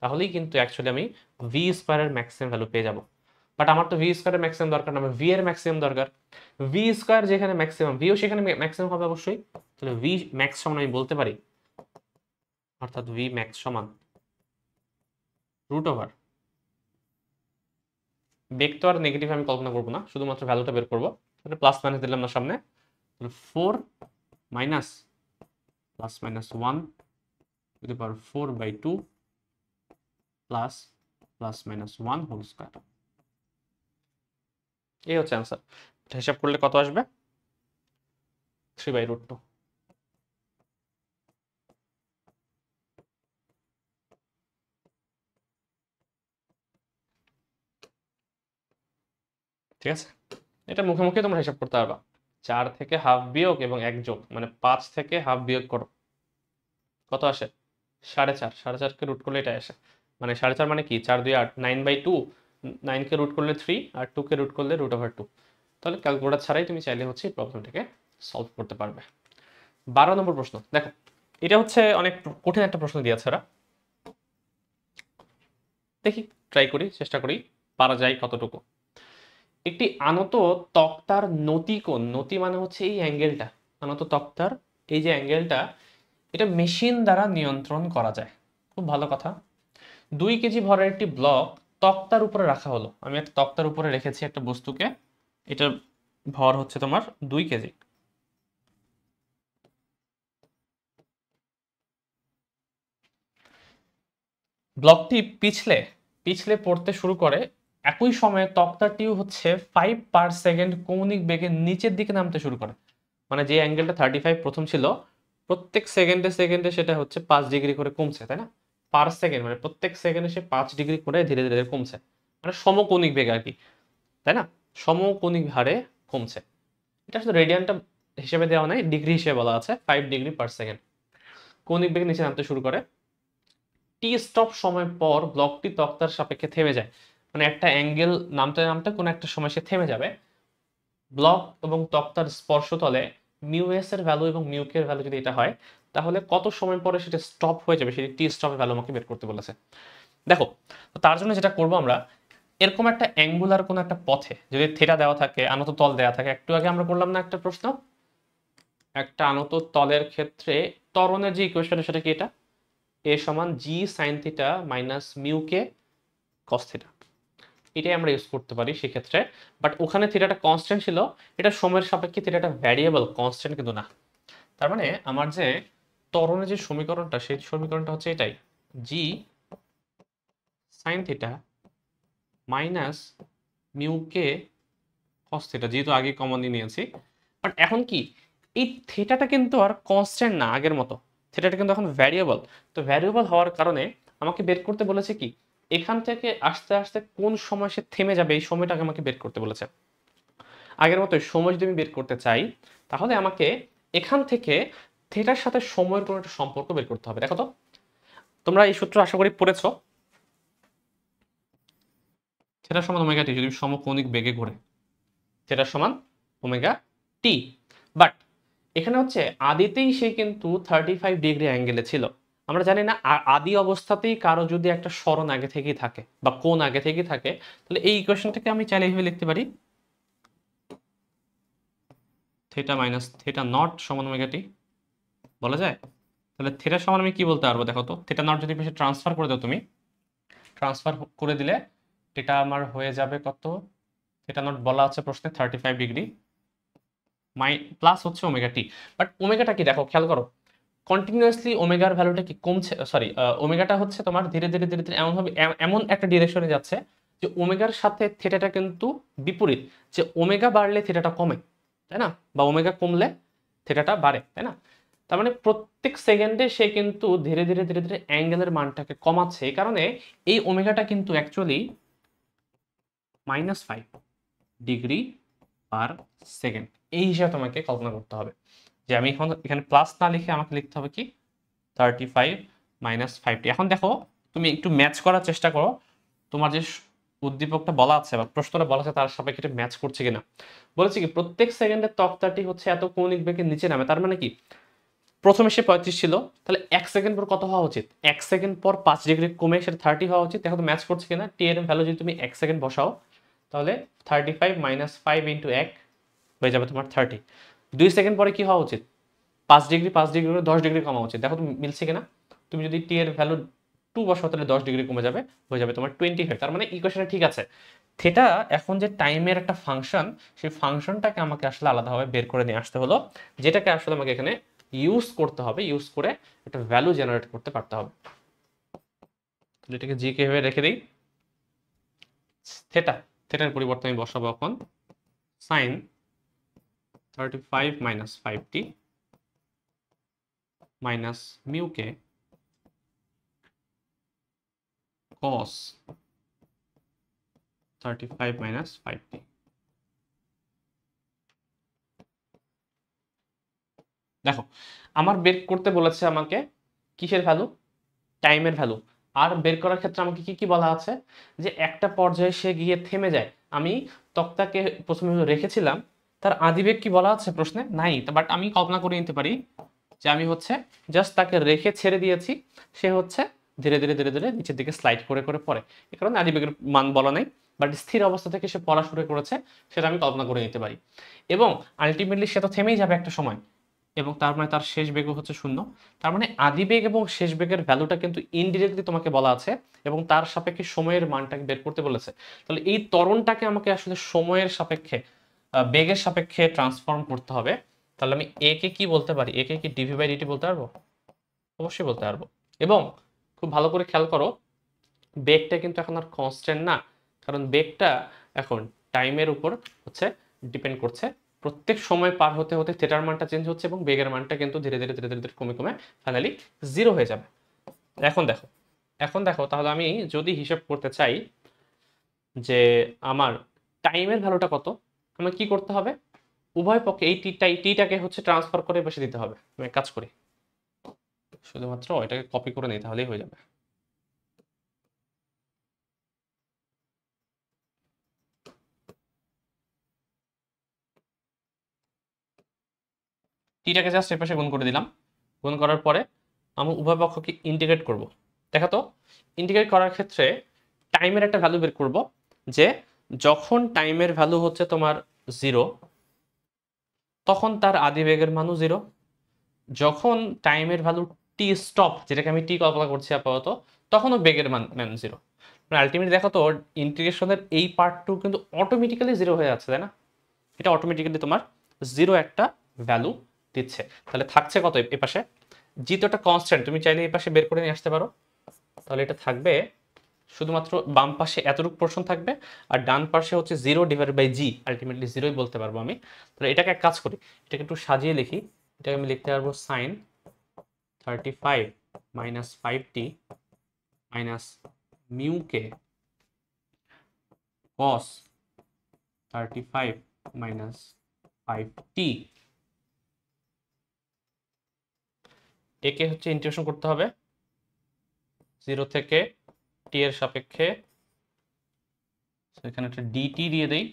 তাহলেই কিন্তু অ্যাকচুয়ালি আমি ভি স্কোয়ারের ম্যাক্সিমাম ভ্যালু পেয়ে যাব। বাট আমার তো ভি স্কোয়ারের ম্যাক্সিমাম দরকার না, আমার ভি এর ম্যাক্সিমাম দরকার। ভি স্কোয়ার যেখানে ম্যাক্সিমাম, ভিও সেখানে ম্যাক্সিমাম হবে অবশ্যই। তাহলে ভি ম্যাক্স সমান আমি বলতে পারি, অর্থাৎ ভি ম্যাক্স সমান রুট ওভার, বেগ তো আর নেগেটিভ আমি কল্পনা করবো না, শুধুমাত্র ভ্যালুটা বের করবো। তাহলে প্লাস মাইনাস দিলাম না সামনে, তাহলে 4 minus plus minus 1 to the power 4/2 plus plus minus 1 whole square. এই হচ্ছে অ্যান্সার। হিসাব করলে কত আসবে? 3/√2। ঠিক আছে, এটা মুখে মুখে তোমরা হিসাব করতে পারবা। 4 থেকে হাফ বিয়োগ এবং 1 যোগ, মানে 5 থেকে হাফ বিয়োগ করো, কত আসে? 4.5। 4.5 কে রুট করলে এটা আসে, মানে 4.5 মানে কি, 4 2 8, 9/2। 9 কে রুট করলে 3 আর 2 কে রুট করলে √2। তাহলে ক্যালকুলেটর ছাড়াই তুমি চাইলে হচ্ছে এই প্রবলেমটাকে সলভ করতে পারবে। 12 নম্বর প্রশ্ন দেখো, এটা হচ্ছে অনেক কঠিন একটা প্রশ্ন দিয়েছে ওরা। দেখি, ট্রাই করি, চেষ্টা করি পারা যায় কতটুকু। একটি আনত তক্তার নতি কোণ, নতি মানে হচ্ছে এই অ্যাঙ্গেলটা, আনত তক্তার এই যে অ্যাঙ্গেলটা, এটা মেশিন দ্বারা নিয়ন্ত্রণ করা যায়। খুব ভালো কথা। 2 কেজি ভরের একটি ব্লক তক্তার উপরে রাখা হলো। আমি একটা তক্তার উপরে রেখেছি একটা বস্তুকে, এটার ভর হচ্ছে তোমার 2 কেজি। ব্লকটি পিছলে পিছলে পড়তে শুরু করে, একই সময়ে তক্তাটিও হচ্ছে 5/সেকেন্ড কৌণিক বেগে নিচের দিকে নামতে শুরু করে। মানে যে অ্যাঙ্গেলটা 35 প্রথম ছিল, প্রত্যেক সেকেন্ডে সেকেন্ডে সেটা হচ্ছে 5 ডিগ্রি করে কমছে, তাই না? পার সেকেন্ড মানে প্রত্যেক সেকেন্ডে সে 5 ডিগ্রি করে ধীরে ধীরে কমছে, মানে সমকৌণিক বেগ আর কি, তাই না? সমকৌণিক হারে কমছে। এটা শুধু রেডিয়ানটা হিসেবে দেওয়া নাই, ডিগ্রি হিসেবে বলা আছে, 5 ডিগ্রি/সেকেন্ড কৌণিক বেগে নিচে নামতে শুরু করে। টি স্টপ সময় পর ব্লকটি তক্তার সাপেক্ষে থেমে যায়, মানে একটা অ্যাঙ্গেল নামতে নামতে কোনো একটা সময় সে থেমে যাবে। ব্লক এবং তক্তার স্পর্শতলে মিউ এস এর ভ্যালু এবং মিউ কে এর ভ্যালু যদি এটা হয়, তাহলে কত সময় পরে সেটা স্টপ হয়ে যাবে, সেটি টি স্টপের ভ্যালু আমাকে বের করতে বলেছে। দেখো, তো তার জন্য যেটা করব আমরা, এরকম একটা অ্যাঙ্গুলার কোনো একটা পথে যদি থিটা দেওয়া থাকে, আনত তল দেওয়া থাকে, একটু আগে আমরা করলাম না একটা প্রশ্ন, একটা আনত তলের ক্ষেত্রে ত্বরণের যে ইকুয়েশন সেটা কি, এটা এ সমান g sine theta minus mu কে কস থিটা, এটাই আমরা ইউজ করতে পারি সেক্ষেত্রে। বাট ওখানে থিটাটা কনস্ট্যান্ট ছিল, এটা সময়ের সাপেক্ষে থিটাটা ভ্যারিয়েবল, কনস্ট্যান্ট কিন্তু না। তার মানে আমার যে ত্বরণের যে সমীকরণটা, সেই সমীকরণটা হচ্ছে এটাই, g sine theta minus mu কে কস থিটা, যেহেতু আগে কমনলি নিয়েছি। বাট এখন কি এই থিটাটা কিন্তু আর কনস্ট্যান্ট না আগের মতো, থিটাটা কিন্তু এখন ভ্যারিয়েবল। তো ভ্যারিয়েবল হওয়ার কারণে আমাকে বের করতে বলেছে কি, এখান থেকে আস্তে আস্তে কোন সময় সে থেমে যাবে এই সময়টাকে আমাকে বের করতে বলেছে। আগের মতো সময় যদি আমি বের করতে চাই, তাহলে আমাকে এখান থেকে থিটার সাথে সময়ের কোনো একটা সম্পর্ক বের করতে হবে। দেখো তো, তোমরা এই সূত্র আশা করি পড়েছো, থিটা সমান ওমেগা টি, যদি সমকৌণিক বেগে ঘোরে থিটা সমান ওমেগা টি। বাট এখানে হচ্ছে আদিতেই সে কিন্তু 35 ডিগ্রি অ্যাঙ্গেলে ছিল। আমরা জানি না আদি অবস্থাতেই কারো যদি একটা সরণ আগে থেকেই থাকে বা কোণ আগে থেকেই থাকে, তাহলে এই ইকুয়েশনটাকে আমি চাইলে এইভাবে লিখতে পারি, থিটা মাইনাস থিটা নট সমান ওমেগা টি বলা যায়। তাহলে থিটা সমান আমি কি বলতে পারবো, দেখো তো, থিটা নট যদি পেছনে ট্রান্সফার করে দাও তুমি, ট্রান্সফার করে দিলে এটা আমার হয়ে যাবে কত, থিটা নট বলা আছে প্রশ্নে 35 ডিগ্রি মাই প্লাস হচ্ছে ওমেগা টি। বাট ওমেগাটা কি দেখো, খেয়াল করো, কন্টিনিউয়াসলি ওমেগার ভ্যালুটা কি কমছে, সরি ওমেগাটা হচ্ছে তোমার ধীরে ধীরে ধীরে ধীরে এমন ভাবে এমন একটা ডিরেকশনে যাচ্ছে যে ওমেগার সাথে থিটাটা কিন্তু বিপরীত, যে ওমেগা বাড়লে থিটাটা কমে, তাই না, বা ওমেগা কমলে থিটাটা বাড়ে, তাই না। তার মানে প্রত্যেক সেকেন্ডে সে কিন্তু ধীরে ধীরে ধীরে ধীরে অ্যাঙ্গেলের মানটাকে কমাচ্ছে। এই কারণে এই ওমেগাটা কিন্তু অ্যাকচুয়ালি -5 ডিগ্রি পার সেকেন্ড, এই হিসাবে তোমাকে কল্পনা করতে হবে। যে আমি এখন এখানে প্লাস না লিখে আমাকে লিখতে হবে কি 35 - 5টি। এখন দেখো তুমি একটু ম্যাচ করার চেষ্টা করো, তোমার যে উদ্দীপকটা বলা আছে বা প্রশ্নটা বলা আছে তার সাপেক্ষে এটা ম্যাচ করছে কিনা। বলেছে কি প্রত্যেক সেকেন্ডে তক্তাটি হচ্ছে এত কৌণিক বেগে নিচে নামে। তার মানে কি প্রথমে সে 35 ছিল, তাহলে 1 সেকেন্ড পর কত হওয়া উচিত, 1 সেকেন্ড পর 5 ডিগ্রি কমে সেটা 30 হওয়া উচিত। দেখো তো ম্যাচ করছে কিনা। টি এর ভ্যালু যদি তুমি 1 সেকেন্ড বসাও, তাহলে 35 - 5 × 1 হয়ে যাবে তোমার 30। 2 সেকেন্ড পরে কি হওয়া উচিত, 5 ডিগ্রি 5 ডিগ্রি করে 10 ডিগ্রি কমা উচিত। দেখো তুমি মিলছে কিনা। তুমি যদি টি এর ভ্যালু 2 বসাও, তাহলে 10 ডিগ্রি কমে যাবে, হয়ে যাবে তোমার 25। তার মানে ইকুয়েশনটা ঠিক আছে। থিটা এখন যে টাইমের একটা ফাংশন, সেই ফাংশনটাকে আমাকে আসলে আলাদাভাবে বের করে নিয়ে আসতে হলো, যেটাকে আসলে আমাকে এখানে ইউজ করতে হবে, ইউজ করে একটা ভ্যালু জেনারেট করতে পারতে হবে। তাহলে এটাকে জি কে ভেবে রেখে দিই। থিটা, থিটার পরিবর্তে আমি বসাবো এখন সাইন 35 - 5t মাইনাস মিউ কে cos 35 - 5t। দেখো আমার বের করতে বলেছে আমাকে কিসের ভ্যালু, টাইমের ভ্যালু। আর বের করার ক্ষেত্রে আমাকে কি কি বলা আছে, যে একটা পর্যায়ে সে গিয়ে থেমে যায়। আমি তক্তাকে প্রথমে রেখেছিলাম, তার আদিবেগ কি বলা আছে প্রশ্নে নাই, বাট আমি কল্পনা করে নিতে পারি যে আমি হচ্ছে জাস্ট তাকে রেখে ছেড়ে দিয়েছি, সে হচ্ছে ধীরে ধীরে ধীরে ধীরে নিচের দিকে স্লাইড করে করে পড়ে। এ কারণে আদিবেগের মান বলা নাই, বাট স্থির অবস্থা থেকে সে পড়া শুরু করেছে, সেটা আমি কল্পনা করে নিতে পারি। এবং আলটিমেটলি সে তো থেমেই যাবে একটা সময়, এবং তার মানে তার শেষ বেগ হচ্ছে 0। তার মানে আদিবেগ এবং শেষ বেগের ভ্যালুটা কিন্তু ইনডিরেক্টলি তোমাকে বলা আছে, এবং তার সাপেক্ষে সময়ের মানটাকে বের করতে বলেছে। তাহলে এই ত্বরণটাকে আমাকে আসলে সময়ের সাপেক্ষে বেগের সাপেক্ষে ট্রান্সফর্ম করতে হবে। তাহলে আমি এ কে কি বলতে পারি, এ কে কি dv/dt বলতে পারবো, অবশ্যই বলতে পারবো। এবং খুব ভালো করে খেয়াল করো, বেগটা কিন্তু এখন আর কনস্ট্যান্ট না, কারণ বেগটা এখন টাইমের উপর হচ্ছে ডিপেন্ড করছে। প্রত্যেক সময় পার হতে হতে থিটার মানটা চেঞ্জ হচ্ছে, এবং বেগের মানটা কিন্তু ধীরে ধীরে ধীরে ধীরে কমে কমে ফাইনালি 0 হয়ে যাবে। এখন দেখো তাহলে আমি যদি হিসাব করতে চাই যে আমার টাইমের ভ্যালুটা কত, আমার কি করতে হবে, উভয় পক্ষে এই টিটাকে হচ্ছে ট্রান্সফার করে বসে দিতে হবে। আমি এক কাজ করি, শুধুমাত্র এটাকে কপি করে নিই, তাহলেই হয়ে যাবে। টিটাকে জাস্ট এর পাশে গুণ করে দিলাম। গুণ করার পরে আমি উভয় পক্ষকে ইন্টিগ্রেট করব। দেখো তো, ইন্টিগ্রেট করার ক্ষেত্রে টাইমের একটা ভ্যালু বের করব, যে যখন টাইমের ভ্যালু হচ্ছে তোমার 0, তখন তার আদিবেগের মানও 0। যখন টাইমের ভ্যালু টি স্টপ, যেটাকে আমি টি কল্পনা করছি আপাতত, তখনও বেগের মান 0। আলটিমেটলি দেখো তো ইন্টিগ্রেশনের এই পার্টটু কিন্তু অটোমেটিক্যালি জিরো হয়ে যাচ্ছে, তাই না? এটা অটোমেটিক্যালি তোমার জিরো একটা ভ্যালু দিচ্ছে। তাহলে থাকছে কত এ পাশে? জি তো একটা কনস্ট্যান্ট, তুমি চাইলে এই পাশে বের করে নিয়ে আসতে পারো। তাহলে এটা থাকবে শুধুমাত্র বাম পাশে এতটুকু পোর্শন থাকবে, আর ডান পাশে হচ্ছে 0/g, আলটিমেটলি জিরোই বলতে পারবো আমি। তাহলে এটাকে এক কাজ করি, এটাকে একটু সাজিয়ে লিখি। এটাকে আমি লিখতে পারবো sine 35 minus 5t minus mu কে কস 35 মাইনাস 5t। একে হচ্ছে ইন্টিগ্রেশন করতে হবে 0 থেকে t এর সাপেক্ষে, এখানে একটা dt দিয়ে দেই,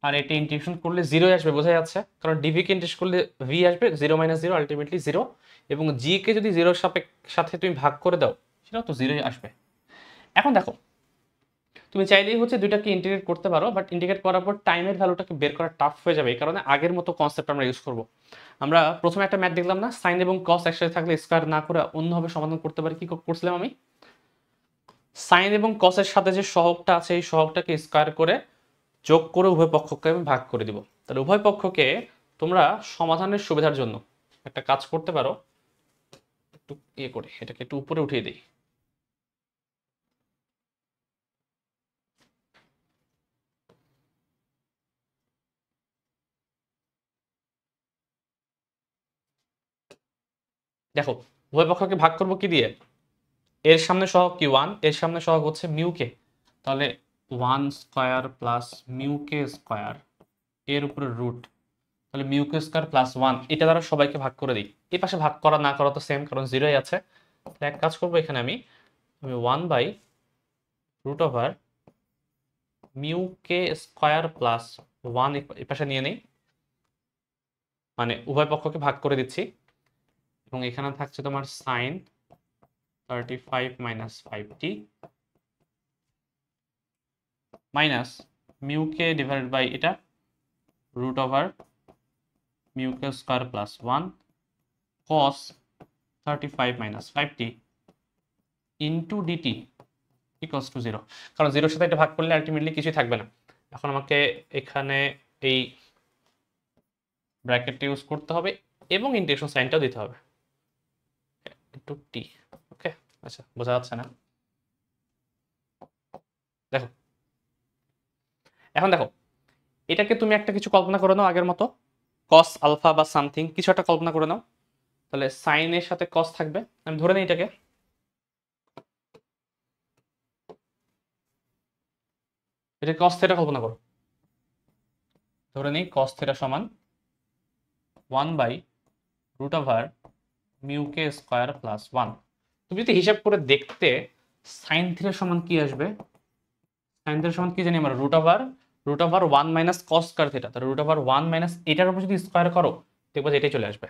আর এটা ইন্টিগ্রেশন করলে জিরোই আসবে, বোঝা যাচ্ছে, কারণ ডিভি কে ইন্টিগ্রেট করলে ভি আসবে 0 মাইনাস 0, আলটিমেটলি 0, এবং জি কে যদি জিরোর সাথে তুমি ভাগ করে দাও সেটাও তো জিরোই আসবে। এখন দেখো তুমি চাইলেই হচ্ছে দুইটাকে ইন্টিগ্রেট করতে পারো, বাট ইন্টিগ্রেট করার পর টাইমের ভ্যালুটাকে বের করা টাফ হয়ে যাবে, এই কারণে আগের মতো কনসেপ্ট আমরা ইউজ করব। আমরা প্রথমে একটা ম্যাথ দেখলাম না, সাইন এবং কস একসাথে থাকলে স্কোয়ার না করে অন্যভাবে সমাধান করতে পারি। কি করছিলাম আমি? সাইন এবং কসের সাথে যে সহগটা আছে এই সহগটাকে স্কোয়ার করে যোগ করে উভয় পক্ষকে আমি ভাগ করে দিব। তাহলে উভয় পক্ষকে তোমরা সমাধানের সুবিধার জন্য একটা কাজ করতে পারো, একটু ইয়ে করে এটাকে একটু উপরে উঠিয়ে দিই। দেখো উভয় পক্ষকে ভাগ করব কি দিয়ে? এর সামনে সহগ কি 1, এর সামনে সহগ হচ্ছে মিউ কে, তাহলে 1 square plus mu k square এর উপরে রুট, তাহলে মিউ কে স্কয়ার প্লাস 1, এটা দ্বারা সবাইকে ভাগ করে দিই। এই পাশে ভাগ করা না করা তো সেম, কারণ জিরোই আছে। তাহলে এক কাজ করবো, এখানে আমি 1/√ওভার মিউ কে স্কয়ার প্লাস 1 এই পাশে নিয়ে নেই, মানে উভয় পক্ষকে ভাগ করে দিচ্ছি, এবং এখানে থাকছে তোমার sine 35 minus 5t minus mu k divided by এটা √over mu k squared plus 1 cos 35 minus 5t into dt equals to 0, কারণ জিরোর সাথে এটা ভাগ করলে আলটিমেটলি কিছুই থাকবে না। এখন আমাকে এখানে এই ব্র্যাকেটটা ইউজ করতে হবে এবং ইন্টিগ্রেশন সাইনটাও দিতে হবে ইন্টু টি। ওকে, আচ্ছা বোঝা যাচ্ছে না? দেখো এখন দেখো এটাকে তুমি একটা কিছু কল্পনা করে নাও, আগের মতো কস আলফা বা সামথিং কিছু একটা কল্পনা করে নাও। তাহলে সাইনের সাথে কস থাকবে, আমি ধরে নিই এটাকে, এটা কস থিটা কল্পনা করো, ধরে নিই কস থিটা সমান 1/√ওভার মিউ কে স্কয়ার প্লাস 1। তুমি যদি হিসাব করে দেখতে সাইন থিটা সমান কি আসবে? সাইন থিটা সমান কি জানি আমরা? √ওভার 1 মাইনাস কস স্কয়ার থিটা, তাহলে √1 মাইনাস এটার উপর যদি স্কয়ার করো দেখবো যে এটাই চলে আসবে,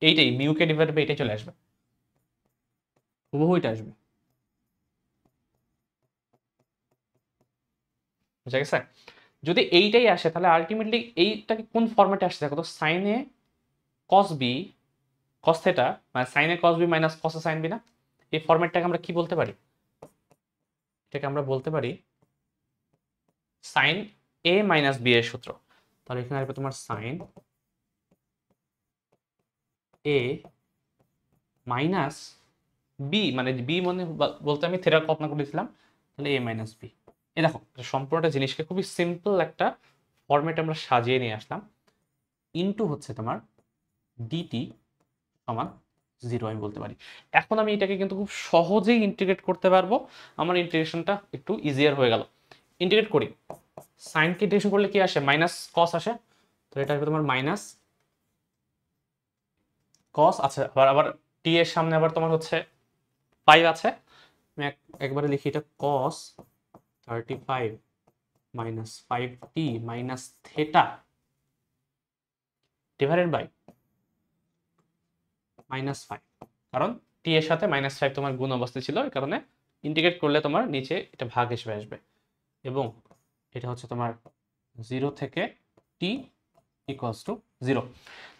এইটাই মিউ কে ডিভাইড বাই এটাই চলে আসবে, হুবহু এটা আসবে। বুঝা গেছে? যদি এইটাই আসে তাহলে আলটিমেটলি এইটাকে কোন ফরম্যাটে আসছে দেখো তো, সাইনে কস বি কস থিটা মানে সাইনে cos b minus cos sine b না? এই ফরম্যাটটাকে আমরা কি বলতে পারি? এটাকে আমরা বলতে পারি সাইন এ মাইনাস বি এর সূত্র। তাহলে এখানে আসবে তোমার সাইন এ মাইনাস বি, মানে বি মনে বলতে আমি থিটা কল্পনা করেছিলাম, তাহলে এ মাইনাস বি। এই দেখো সম্পূর্ণটা জিনিসকে খুবই সিম্পল একটা ফরম্যাটে আমরা সাজিয়ে নিয়ে আসলাম। ইনটু হচ্ছে তোমার ডিটি সমান 0 আমি বলতে পারি। এখন আমি এটাকে কিন্তু খুব সহজেই ইন্টিগ্রেট করতে পারবো, আমার ইন্টিগ্রেশনটা একটু ইজিয়ার হয়ে গেল। ইন্টিগ্রেট করি, সাইনকে ইন্টিগ্রেশন করলে কি আসে? মাইনাস কস আসে, তো এটা আসবে তোমার মাইনাস কস। আচ্ছা আবার আবার টি এর সামনে আবার তোমার হচ্ছে 5 আছে, আমি একবারে লিখি এটা cos 35 minus 5t minus theta divided by -5, কারণ টি এর সাথে -5 তোমার গুণ অবস্থায় ছিল, এই কারণে ইন্টিগ্রেট করলে তোমার নিচে এটা ভাগ হিসেবে আসবে, এবং এটা হচ্ছে তোমার 0 থেকে t ইকুয়ালস টু 0।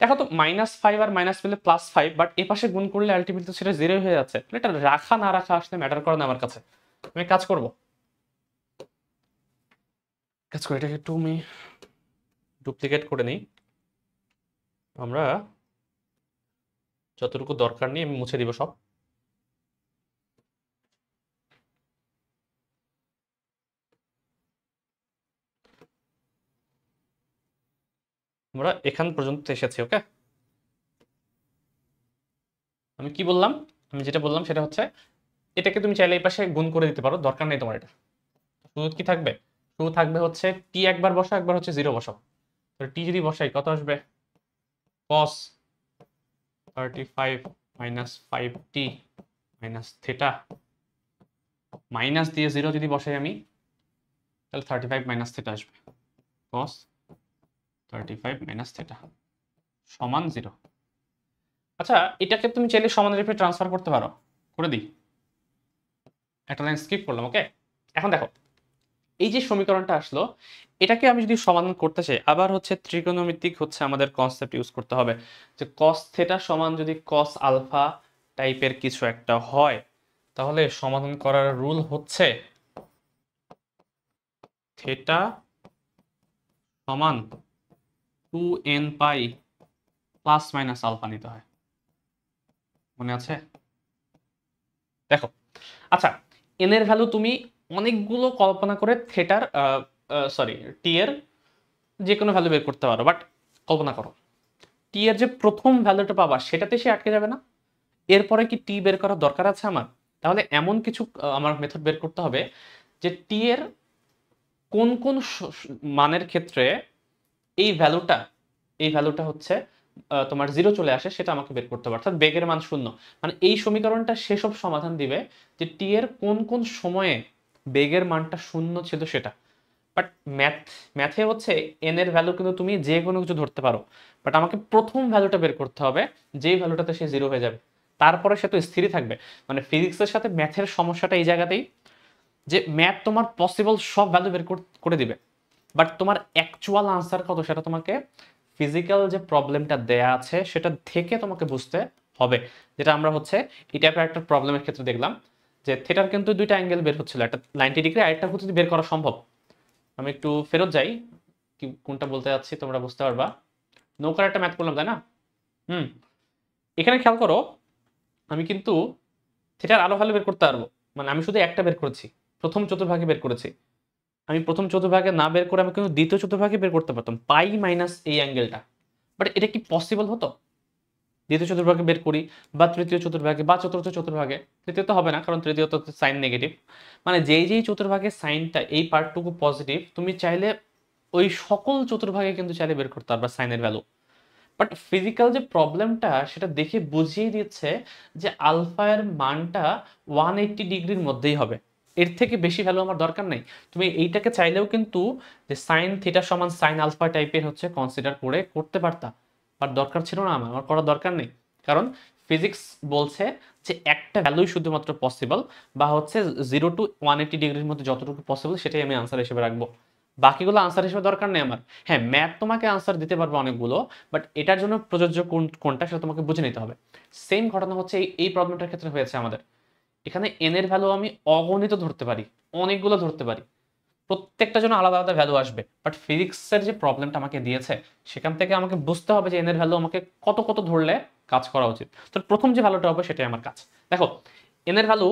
দেখো তো -5 আর মাইনাস পেলে +5, বাট এ পাশে গুণ করলে আলটিমেটলি সেটা 0 হয়ে যাচ্ছে। এটা রাখা না রাখা আসলে ম্যাটার করে না আমার কাছে। আমি কাজ করব, কাজ করে এটাকে একটু আমি ডুপ্লিকেট করে নিই। আমরা যতটুকু দরকার নেই আমি মুছে দিব সব। আমরা এখান পর্যন্ত এসেছি। ওকে, আমি কি বললাম? আমি যেটা বললাম সেটা হচ্ছে এটাকে তুমি চাইলে এই পাশে গুণ করে দিতে পারো, দরকার নেই তোমার এটা। শুধু কি থাকবে? শুধু থাকবে হচ্ছে টি একবার বসাও, একবার হচ্ছে জিরো বসাও। তো টি যদি বসাই কত আসবে? cos 35 minus 5t minus theta, minus দিয়ে জিরো যদি বসাই আমি, তাহলে 35 মাইনাস থিটা আসবে। cos 35 মাইনাস থিটা সমান জিরো। আচ্ছা, এটাকে তুমি চাইলে সমানের উপরে ট্রান্সফার করতে পারো, করে দিই। একটা লাইন স্কিপ করলাম। ওকে, এখন দেখো এই যে সমীকরণটা আসলো, এটাকে আমি যদি সমাধান করতে চাই, আবার হচ্ছে ত্রিকোণমিতিক হচ্ছে আমাদের কনসেপ্ট ইউজ করতে হবে, যে cos থিটা সমান যদি cos আলফা টাইপের কিছু একটা হয়, তাহলে সমাধান করার রুল হচ্ছে থিটা সমান 2n পাই প্লাস মাইনাস আলফা নিতে হয়। মনে আছে? দেখো, আচ্ছা, এন এর ভ্যালু তুমি অনেকগুলো কল্পনা করে থিটার সরি টি এর যে কোনো ভ্যালু বের করতে পারো, বাট কল্পনা করো টি এর যে প্রথম ভ্যালুটা পাবা সেটাতে সে আটকে যাবে না? এরপরে কি টি বের করার দরকার আছে আমার? তাহলে এমন কিছু আমার মেথড বের করতে হবে যে টি এর কোন কোন মানের ক্ষেত্রে এই ভ্যালুটা হচ্ছে তোমার জিরো চলে আসে, সেটা আমাকে বের করতে হবে। অর্থাৎ বেগের মান শূন্য, মানে এই সমীকরণটা সেসব সমাধান দিবে যে টি এর কোন কোন সময়ে বেগের মানটা শূন্য ছিল সেটা। বাট ম্যাথে হচ্ছে এন এর ভ্যালু কিন্তু তুমি যে কোনো কিছু ধরতে পারো, বাট আমাকে প্রথম ভ্যালুটা বের করতে হবে যেই ভ্যালুটাতে সে জিরো হয়ে যাবে, তারপরে সে তো স্থিরই থাকবে। মানে ফিজিক্সের সাথে ম্যাথের সমস্যাটা এই জায়গাতেই, যে ম্যাথ তোমার পসিবল সব ভ্যালু বের করে দিবে, বাট তোমার অ্যাকচুয়াল আনসার কত সেটা তোমাকে ফিজিক্যাল যে প্রবলেমটা দেয়া আছে সেটা থেকে তোমাকে বুঝতে হবে। যেটা আমরা হচ্ছে এই টাইপের একটা প্রবলেমের ক্ষেত্রে দেখলাম, যে থিটার কিন্তু দুইটা অ্যাঙ্গেল বের হচ্ছিল, একটা 90 ডিগ্রি, আরেকটা হচ্ছে বের করা সম্ভব। আমি একটু ফেরত যাই, কি কোনটা বলতে যাচ্ছি তোমরা বুঝতে পারবা। নৌকার একটা ম্যাথ করলাম, তাই না? হুম, এখানে খেয়াল করো, আমি কিন্তু থিটার আরো ভ্যালু বের করতে পারবো। মানে আমি শুধু একটা বের করেছি, প্রথম চতুর্ভাগে বের করেছি। আমি প্রথম চতুর্ভাগে না বের করে আমি কিন্তু দ্বিতীয় চতুর্ভাগে বের করতে পারতাম, পাই মাইনাস এই অ্যাঙ্গেলটা। বাট এটা কি পসিবল হতো? দ্বিতীয় চতুর্ভাগে বের করি, বা তৃতীয় চতুর্ভাগে, বা চতুর্থ চতুর্ভাগে। তৃতীয় তো হবে না, কারণ তৃতীয় তো সাইন নেগেটিভ। মানে যেই যেই চতুর্ভাগে সাইনটা এই পার্টটুকু পজিটিভ, তুমি চাইলে ওই সকল চতুর্ভাগে কিন্তু চাইলে বের করতে পারবা সাইনের ভ্যালু। বাট ফিজিক্যাল যে প্রবলেমটা সেটা দেখে বুঝিয়ে দিচ্ছে যে আলফা এর মানটা 180 ডিগ্রির মধ্যেই হবে, এর থেকে বেশি ভ্যালু আমার দরকার নেই। তুমি এইটাকে চাইলেও কিন্তু যে সাইন থিটা সমান সাইন আলফা টাইপের হচ্ছে কনসিডার করে করতে পারতা, বাট দরকার ছিল না, আমার করার দরকার নেই। কারণ ফিজিক্স বলছে যে একটা ভ্যালুই শুধুমাত্র পসিবল, বা হচ্ছে 0 to 180 ডিগ্রির মধ্যে যতটুকু পসিবল সেটাই আমি আনসার হিসেবে রাখবো, বাকিগুলো আনসার হিসেবে দরকার নেই আমার। হ্যাঁ, ম্যাথ তোমাকে আনসার দিতে পারবে অনেকগুলো, বাট এটার জন্য প্রযোজ্য কোনটা সেটা তোমাকে বুঝে নিতে হবে। সেম ঘটনা হচ্ছে এই প্রবলেমটার ক্ষেত্রে হয়েছে আমাদের। এখানে এন এর ভ্যালু আমি অগণিত ধরতে পারি, অনেকগুলো ধরতে পারি, প্রত্যেকটা জন্য আলাদা আলাদা ভ্যালু আসবে। বাট ফিজিক্সের যে প্রবলেমটা আমাকে দিয়েছে সেখান থেকে আমাকে বুঝতে হবে যে এন এর ভ্যালু আমাকে কত কত ধরলে কাজ করা উচিত। তো প্রথম যে ভ্যালুটা হবে সেটাই আমার কাজ। দেখো, এন এর ভ্যালু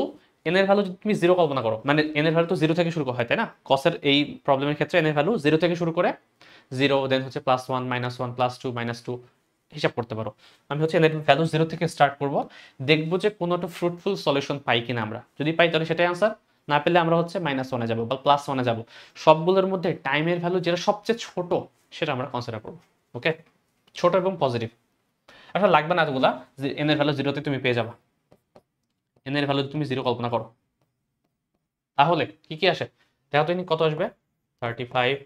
এন এর ভ্যালু যদি তুমি জিরো কল্পনা করো, মানে এন এর ভ্যালু তো জিরো থেকে শুরু হয়, তাই না? কসের এই প্রবলেমের ক্ষেত্রে এন এর ভ্যালু জিরো থেকে শুরু করে, জিরো দেন হচ্ছে +1 -1 +2 -2 হিসাব করতে পারো। আমি হচ্ছে এন এর ভ্যালু জিরো থেকে স্টার্ট করব, দেখবো যে কোনো একটা ফ্রুটফুল সলিউশন পাই কিনা আমরা। যদি পাই তাহলে সেটাই আনসার, না পেলে আমরা হচ্ছে -1-এ যাবো বা +1-এ যাবো। সবগুলোর মধ্যে টাইমের ভ্যালু যেটা সবচেয়ে ছোট সেটা আমরা কনসিডার করবো। ওকে, ছোট এবং পজিটিভ। আসলে লাগবে না এতগুলা, যে এন এর ভ্যালু জিরোতে তুমি পেয়ে যাবা। এন এর ভ্যালু তুমি জিরো কল্পনা করো, তাহলে কি কি আসে দেখো তো, কত আসবে? 35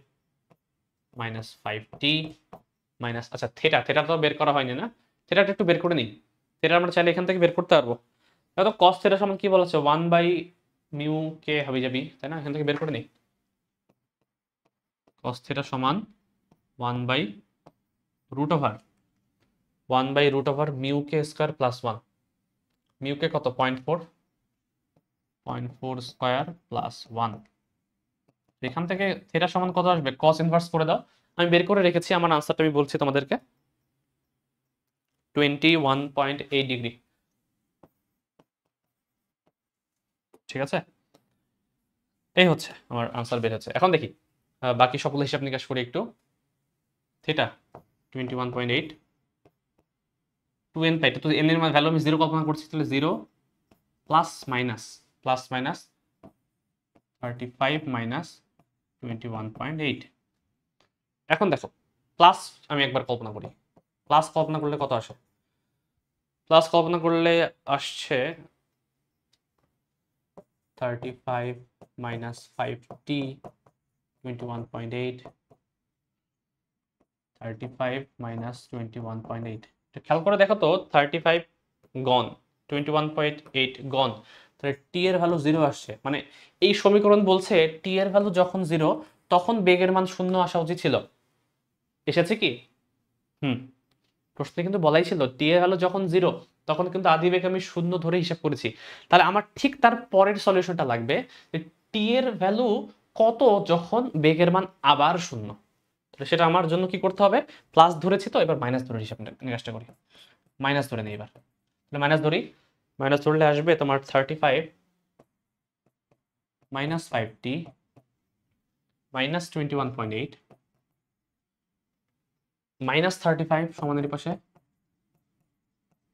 -5t মাইনাস, আচ্ছা থেটা, থেটা তো বের করা হয়নি না, থেটাটা একটু বের করে নিই। থেটা আমরা চাইলে এখান থেকে বের করতে পারবো। তো কস থেটা সমান কি বলা হচ্ছে 1/μ কে হাবি যাবি, তাই না? এখান থেকে বের করে নিই। cos থিটা সমান 1/√1/√μ কে স্কয়ার প্লাস 1। মিউ কে কত? 0.4 0.4 স্কয়ার প্লাস 1। এখান থেকে থিটা সমান কত আসবে, কস ইনভার্স করে দাও। আমি বের করে রেখেছি, আমার আনসারটা আমি বলছি তোমাদেরকে, 21.8 ডিগ্রি। ঠিক আছে, এই হচ্ছে আমার আনসার বের হচ্ছে। এখন দেখি বাকি সকল হিসাব নিকাশ করি একটু। থিটা 21.8, 2n তাই তো, n এর ভ্যালু আমি 0 কল্পনা করছি, তাহলে 0 প্লাস মাইনাস 35 মাইনাস 21.8। এখন দেখো প্লাস আমি একবার কল্পনা করি, প্লাস কল্পনা করলে কত আসে, প্লাস কল্পনা করলে আসছে 35 মাইনাস 5t 21.8, 35 মাইনাস 21.8। খেয়াল করে দেখো তো, 35 গন, 21.8 গন, তাহলে টি এর ভ্যালু 0 আসছে। মানে এই সমীকরণ বলছে টি এর ভ্যালু যখন 0 তখন বেগের মান 0 আসা উচিত ছিল। এসেছে কি? প্রশ্নে কিন্তু বলাই ছিল টি এর ভ্যালু যখন 0 তখন কিন্তু আদি বেগ আমি 0 ধরে হিসাব করেছি। তাহলে আমার ঠিক তার পরের সলিউশনটা লাগবে যে টি এর ভ্যালু কত যখন বেগের মান আবার 0। তাহলে সেটা আমার জন্য কি করতে হবে, প্লাস ধরেছি তো, এবার মাইনাস ধরে হিসাব নিকাশটা করি। মাইনাস ধরে নেই এবার, তাহলে মাইনাস ধরি, মাইনাস ধরলে আসবে তোমার 35 মাইনাস 5t মাইনাস 21.8 মাইনাস 35 সমানের পাশে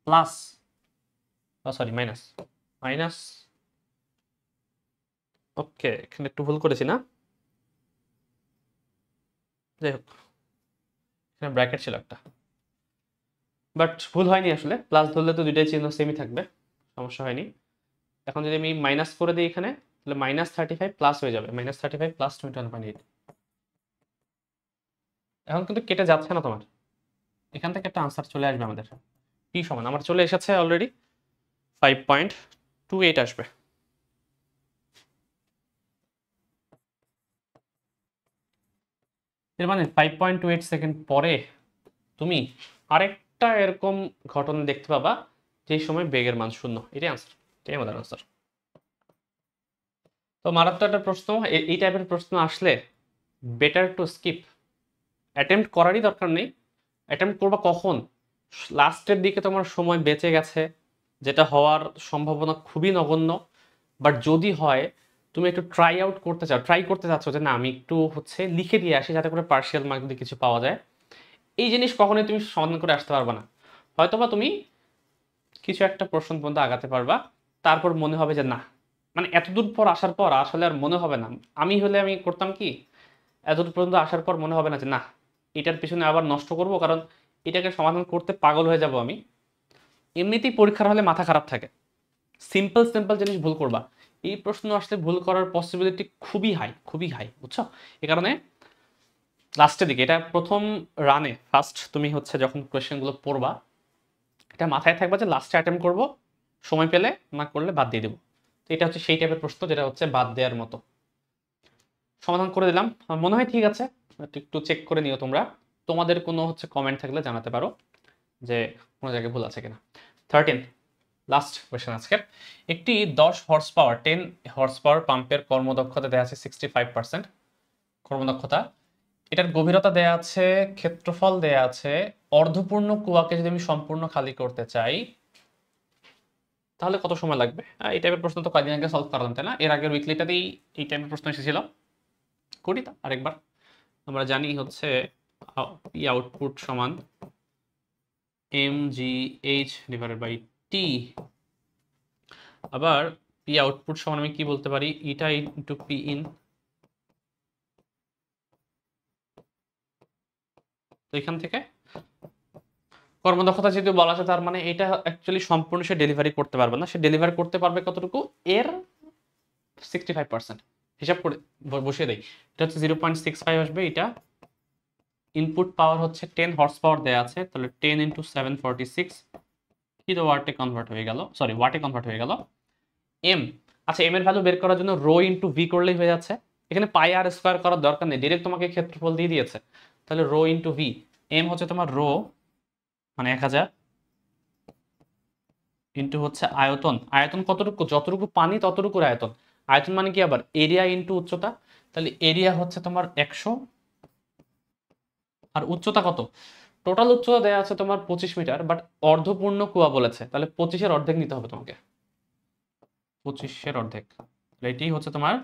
প্লাস, সরি মাইনাস, মাইনাস, ওকে এখানে একটু ভুল করেছি না, যাই হোক এখানে ব্র্যাকেট ছিল একটা, বাট ভুল হয়নি আসলে, প্লাস ধরলে তো দুইটাই চিহ্ন সেমই থাকবে, সমস্যা হয়নি। এখন যদি আমি মাইনাস করে দিই এখানে, তাহলে মাইনাস 35 প্লাস হয়ে যাবে, মাইনাস 35 প্লাস 21.8। এখন কিন্তু কেটে যাচ্ছে না তোমার, এখান থেকে একটা আনসার চলে আসবে আমাদের, টি সমান আমার চলে এসেছে অলরেডি 5.28 আসবে। এর মানে 5.28 সেকেন্ড পরে তুমি আরেকটা এরকম ঘটনা দেখতে পাবা, যেই সময় বেগের মান 0। এটাই আনসার, এটাই আমাদের আনসার। তো মারাত্মক একটা প্রশ্ন, এই টাইপের প্রশ্ন আসলে বেটার টু স্কিপ, অ্যাটেম্প্ট করারই দরকার নেই। অ্যাটেম্প্ট করবা কখন, লাস্টের দিকে তোমার সময় বেঁচে গেছে, যেটা হওয়ার সম্ভাবনা খুবই নগণ্য, বাট যদি হয় তুমি একটু ট্রাই করতে চাচ্ছ যে না আমি একটু হচ্ছে লিখে দিয়ে আসি যাতে করে পার্শিয়াল মার্ক দিয়ে কিছু পাওয়া যায়, এই জিনিস কখনোই তুমি সমাধান করে আসতে পারবে না। হয়তোবা তুমি কিছু একটা প্রশ্ন পর্যন্ত আগাতে পারবা, তারপর মনে হবে যে না, মানে এতদূর পর আসার পর আসলে আর মনে হবে না, আমি হলে আমি করতাম কি, এতদূর পর্যন্ত আসার পর মনে হবে না যে না এটার পিছনে আবার নষ্ট করব, কারণ এটাকে সমাধান করতে পাগল হয়ে যাব আমি। এমনিতেই পরীক্ষার হলে মাথা খারাপ থাকে, সিম্পল সিম্পল জিনিস ভুল করবা, এই প্রশ্ন আসলে ভুল করার পসিবিলিটি খুবই হাই, খুবই হাই, বুঝছো? এ কারণে লাস্টের দিকে, এটা প্রথম রানে ফার্স্ট তুমি হচ্ছে যখন কোয়েশ্চেনগুলো পড়বা, এটা মাথায় থাকবা যে লাস্টে অ্যাটেম্প করব, সময় পেলে না করলে বাদ দিয়ে দেবো। তো এটা হচ্ছে সেই টাইপের প্রশ্ন যেটা হচ্ছে বাদ দেওয়ার মতো। সমাধান করে দিলাম, মনে হয় ঠিক আছে, একটু চেক করে নিও তোমরা, তোমাদের কোনো হচ্ছে কমেন্ট থাকলে জানাতে পারো যে কোনো জায়গায় ভুল আছে কিনা। 13 লাস্ট কোয়েশ্চেন আজকের, একটি 10 হর্স পাওয়ার 10 হর্স পাওয়ার পাম্পের কর্মদক্ষতা দেওয়া আছে 65% কর্মদক্ষতা, এটার গভীরতা দেয়া আছে, ক্ষেত্রফল দেয়া আছে, অর্ধপূর্ণ কুয়াকে যদি আমি সম্পূর্ণ খালি করতে চাই তাহলে কত সময় লাগবে। এই টাইপের প্রশ্ন তো কয়েকদিন আগে সলভ করলাম তাই না, এর আগের উইকলিটাতেই এই টাইপের প্রশ্ন এসেছিল। করি তা আরেকবার, আমরা জানি হচ্ছে পি আউটপুট সমান mgh ডিভাইডেড বাই টি, আবার পি আউটপুট সমান আমি কি বলতে পারি, ইটা ইনটু পি ইন। তো এখান থেকে কর্মদক্ষতা যেহেতু বলা আছে, তার মানে এটা অ্যাকচুয়ালি সম্পূর্ণ সে ডেলিভারি করতে পারবে না, সে ডেলিভারি করতে পারবে কতটুকু, এর 65%। হিসাব করে বসিয়ে দেই, এটা হচ্ছে 0.65 আসবে, এটা ইনপুট পাওয়ার হচ্ছে 10 হর্স পাওয়ার দেওয়া আছে, তাহলে 10 ইন্টু 746 কিলো ওয়াটে কনভার্ট হয়ে গেল, সরি ওয়াটে কনভার্ট হয়ে গেল। এম, আচ্ছা এম এর ভ্যালু বের করার জন্য রো ইন্টু ভি করলেই হয়ে যাচ্ছে, এখানে পাই আর স্কোয়ার করার দরকার নেই, ডিরেক্ট তোমাকে ক্ষেত্রফল দিয়ে দিয়েছে, তাহলে রো ইন্টু ভি, এম হচ্ছে তোমার রো মানে 1000 ইন্টু হচ্ছে আয়তন, আয়তন কতটুকু, যতটুকু পানি ততটুকুর আয়তন, আয়তন মানে কি আবার এরিয়া ইন্টু উচ্চতা, তাহলে এরিয়া হচ্ছে তোমার 100, আর উচ্চতা কত? টোটাল উচ্চতা দেওয়া আছে তোমার 25 মিটার, বাট অর্ধপূর্ণ কুয়া বলেছে, তাহলে 25-এর অর্ধেক নিতে হবে তোমাকে, 25-এর অর্ধেক। এটাই হচ্ছে তোমার,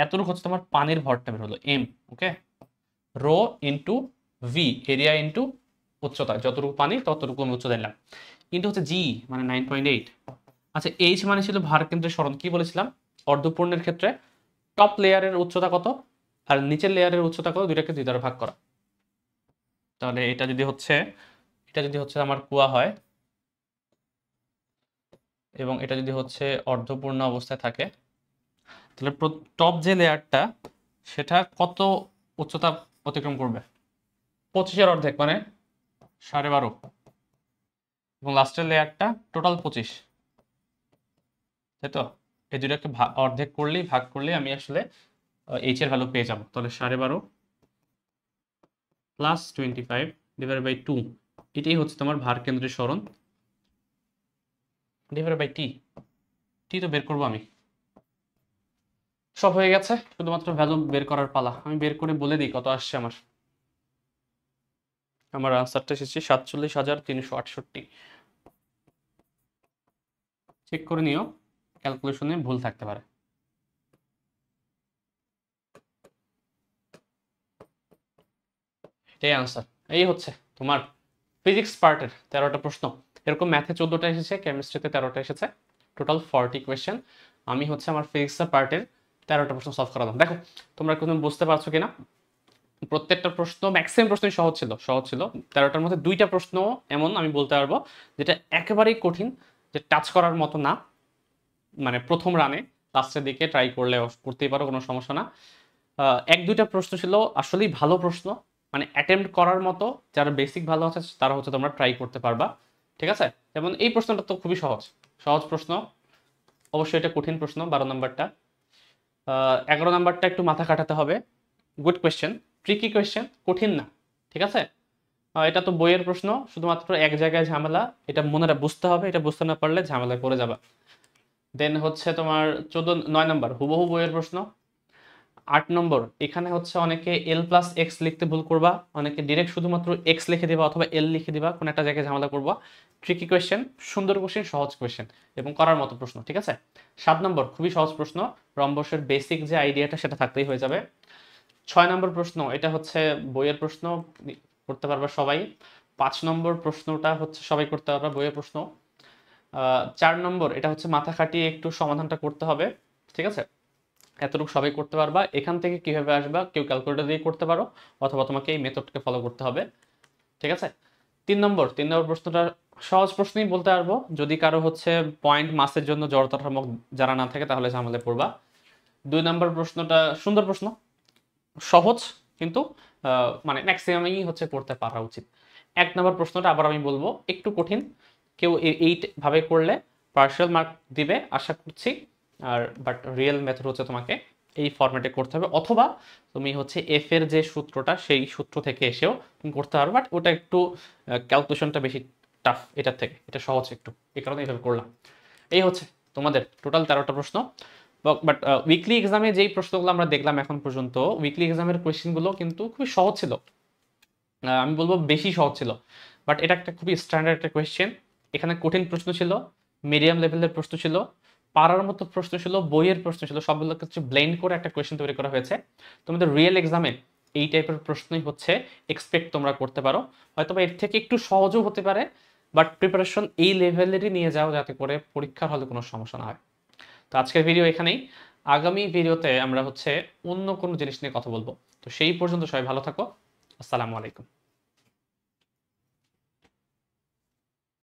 এতটুকু হচ্ছে তোমার পানির ভরটা বের হলো m. Okay, rho into v, area into উচ্চতা, যতটুকু পানি ততটুকু আমি উচ্চতা দিলাম, কিন্তু হচ্ছে জি মানে 9.8। আচ্ছা, এইচ মানে ছিল ভার কেন্দ্রের সরণ, কি বলেছিলাম অর্ধপূর্ণের ক্ষেত্রে টপ লেয়ারের উচ্চতা কত আর নিচের লেয়ারের উচ্চতা কত, দুইটাকে 2 দ্বারা ভাগ করা। তাহলে এটা যদি হচ্ছে আমার কুয়া হয়, এবং এটা যদি হচ্ছে অর্ধপূর্ণ অবস্থায় থাকে, তাহলে টপ যে লেয়ারটা সেটা কত উচ্চতা অতিক্রম করবে? 25-এর অর্ধেক মানে 12.5, এবং লাস্টের লেয়ারটা টোটাল 25, তাই তো? এই দুটাকে অর্ধেক করলেই, ভাগ করলেই আমি আসলে এইচ এর ভ্যালু পেয়ে যাবো। তাহলে 12.5 প্লাস 25 ডিভাইড বাই 2, এটাই হচ্ছে তোমার ভার কেন্দ্রের সরণ ডিভাইড বাই টি। টি তো বের করবো আমি। সব হয়ে গেছে, শুধুমাত্র ভ্যালু বের করার পালা। আমি বের করে বলে দিই কত আসছে আমার। আমার আনসারটা এসেছে 47,368। চেক করে নিও, ক্যালকুলেশনে ভুল থাকতে পারে। এটাই আনসার। এই হচ্ছে তোমার ফিজিক্স পার্টের 13টা প্রশ্ন। এরকম ম্যাথে 14টা এসেছে, কেমিস্ট্রিতে 13টা এসেছে, টোটাল 40 কোয়েশ্চেন। আমি হচ্ছে আমার ফিজিক্সের পার্টের 13টা প্রশ্ন সলভ করালাম। দেখো তোমরা কোনো বুঝতে পারছো কিনা। প্রত্যেকটা প্রশ্ন, ম্যাক্সিমাম প্রশ্নই সহজ ছিল 13টার মধ্যে 2টা প্রশ্ন এমন আমি বলতে পারবো যেটা একেবারেই কঠিন, যে টাচ করার মতো না, মানে প্রথম রানে, লাস্টের দিকে ট্রাই করলে করতেই পারো, কোনো সমস্যা না। 1-2টা প্রশ্ন ছিল আসলেই ভালো প্রশ্ন, মানে অ্যাটেম্প্ট করার মতো, যারা বেসিক ভালো আছে তারা হচ্ছে তোমরা ট্রাই করতে পারবা, ঠিক আছে? যেমন এই প্রশ্নটা তো খুবই সহজ প্রশ্ন, অবশ্যই এটা কঠিন প্রশ্ন 12 নাম্বারটা। 11 নাম্বারটা একটু মাথা খাটাতে হবে, গুড কোয়েশ্চেন, ট্রিকি কোয়েশ্চেন, কঠিন না, ঠিক আছে? এটা তো বইয়ের প্রশ্ন, শুধুমাত্র এক জায়গায় ঝামেলা, এটা মনে বুঝতে হবে, এটা বুঝতে না পারলে ঝামেলায় পড়ে যাবা। দেন হচ্ছে তোমার 9 নাম্বার হুবহু বইয়ের প্রশ্ন। 8 নম্বর, এখানে হচ্ছে অনেকে এল প্লাস এক্স লিখতে ভুল করবা, অনেকে ডিরেক্ট শুধুমাত্র এক্স লিখে দিবা অথবা এল লিখে দিবা, কোন একটা জায়গায় ঝামেলা করবা। ট্রিকি কোয়েশ্চেন, সুন্দর কোয়েশ্চেন, সহজ কোয়েশ্চেন এবং করার মতো প্রশ্ন, ঠিক আছে? 7 নম্বর খুবই সহজ প্রশ্ন, রম্বসের বেসিক যে আইডিয়াটা সেটা থাকলেই হয়ে যাবে। 6 নম্বর প্রশ্ন, এটা হচ্ছে বইয়ের প্রশ্ন, করতে পারবা সবাই। 5 নম্বর প্রশ্নটা হচ্ছে সবাই করতে পারবা, বইয়ের প্রশ্ন। 4 নম্বর, এটা হচ্ছে মাথা খাটিয়ে একটু সমাধানটা করতে হবে, ঠিক আছে? এতটুকু সবাই করতে পারবা। এখান থেকে কিভাবে আসবা, কেউ ক্যালকুলেটর দিয়ে করতে পারো, অথবা তোমাকে এই মেথডকে ফলো করতে হবে, ঠিক আছে? 3 নম্বর প্রশ্নটা সহজ প্রশ্নই বলতে পারবো, যদি কারো হচ্ছে পয়েন্ট মাসের জন্য জড়তা ধর্মক জানা না থাকে তাহলে ঝামেলায় পড়বা। 2 নম্বর প্রশ্নটা সুন্দর প্রশ্ন, সহজ, কিন্তু মানে ম্যাক্সিমামই হচ্ছে করতে পারা উচিত। 1 নম্বর প্রশ্নটা আবার আমি বলবো একটু কঠিন, কেউ ভাবে করলে পার্শিয়াল মার্ক দিবে আশা করছি। আর বাট রিয়েল মেথড হচ্ছে তোমাকে এই ফরম্যাটে করতে হবে, অথবা তুমি হচ্ছে এফ এর যে সূত্রটা সেই সূত্র থেকে এসেও তুমি করতে পারো, বাট ওটা একটু ক্যালকুলেশনটা বেশি টাফ এটার থেকে, এটা সহজ একটু, এই কারণে এইভাবে করলাম। এই হচ্ছে তোমাদের টোটাল 13টা প্রশ্ন। বাট উইকলি এক্সামে যেই প্রশ্নগুলো আমরা দেখলাম এখন পর্যন্ত, উইকলি এক্সামের কোয়েশ্চেনগুলো কিন্তু খুবই সহজ ছিল, আমি বলবো বেশি সহজ ছিল, বাট এটা একটা খুবই স্ট্যান্ডার্ড একটা কোয়েশ্চেন। এখানে কঠিন প্রশ্ন ছিল, মিডিয়াম লেভেলের প্রশ্ন ছিল, পারার মতো প্রশ্ন ছিল, বইয়ের প্রশ্ন ছিল, সবগুলো কিছু ব্লেন্ড করে একটা কোয়েশ্চেন তৈরি করা হয়েছে। তোমাদের রিয়েল এক্সামে এই টাইপের প্রশ্নই হচ্ছে এক্সপেক্ট তোমরা করতে পারো, হয়তো বা এর থেকে একটু সহজও হতে পারে, বাট প্রিপারেশন এই লেভেলেরই নিয়ে যাও যাতে করে পরীক্ষার হলে কোনো সমস্যা না হয়। তো আজকের ভিডিও এখানেই, আগামী ভিডিওতে আমরা হচ্ছে অন্য কোনো জিনিস নিয়ে কথা বলবো। তো সেই পর্যন্ত সবাই ভালো থাকো, আসসালামু আলাইকুম।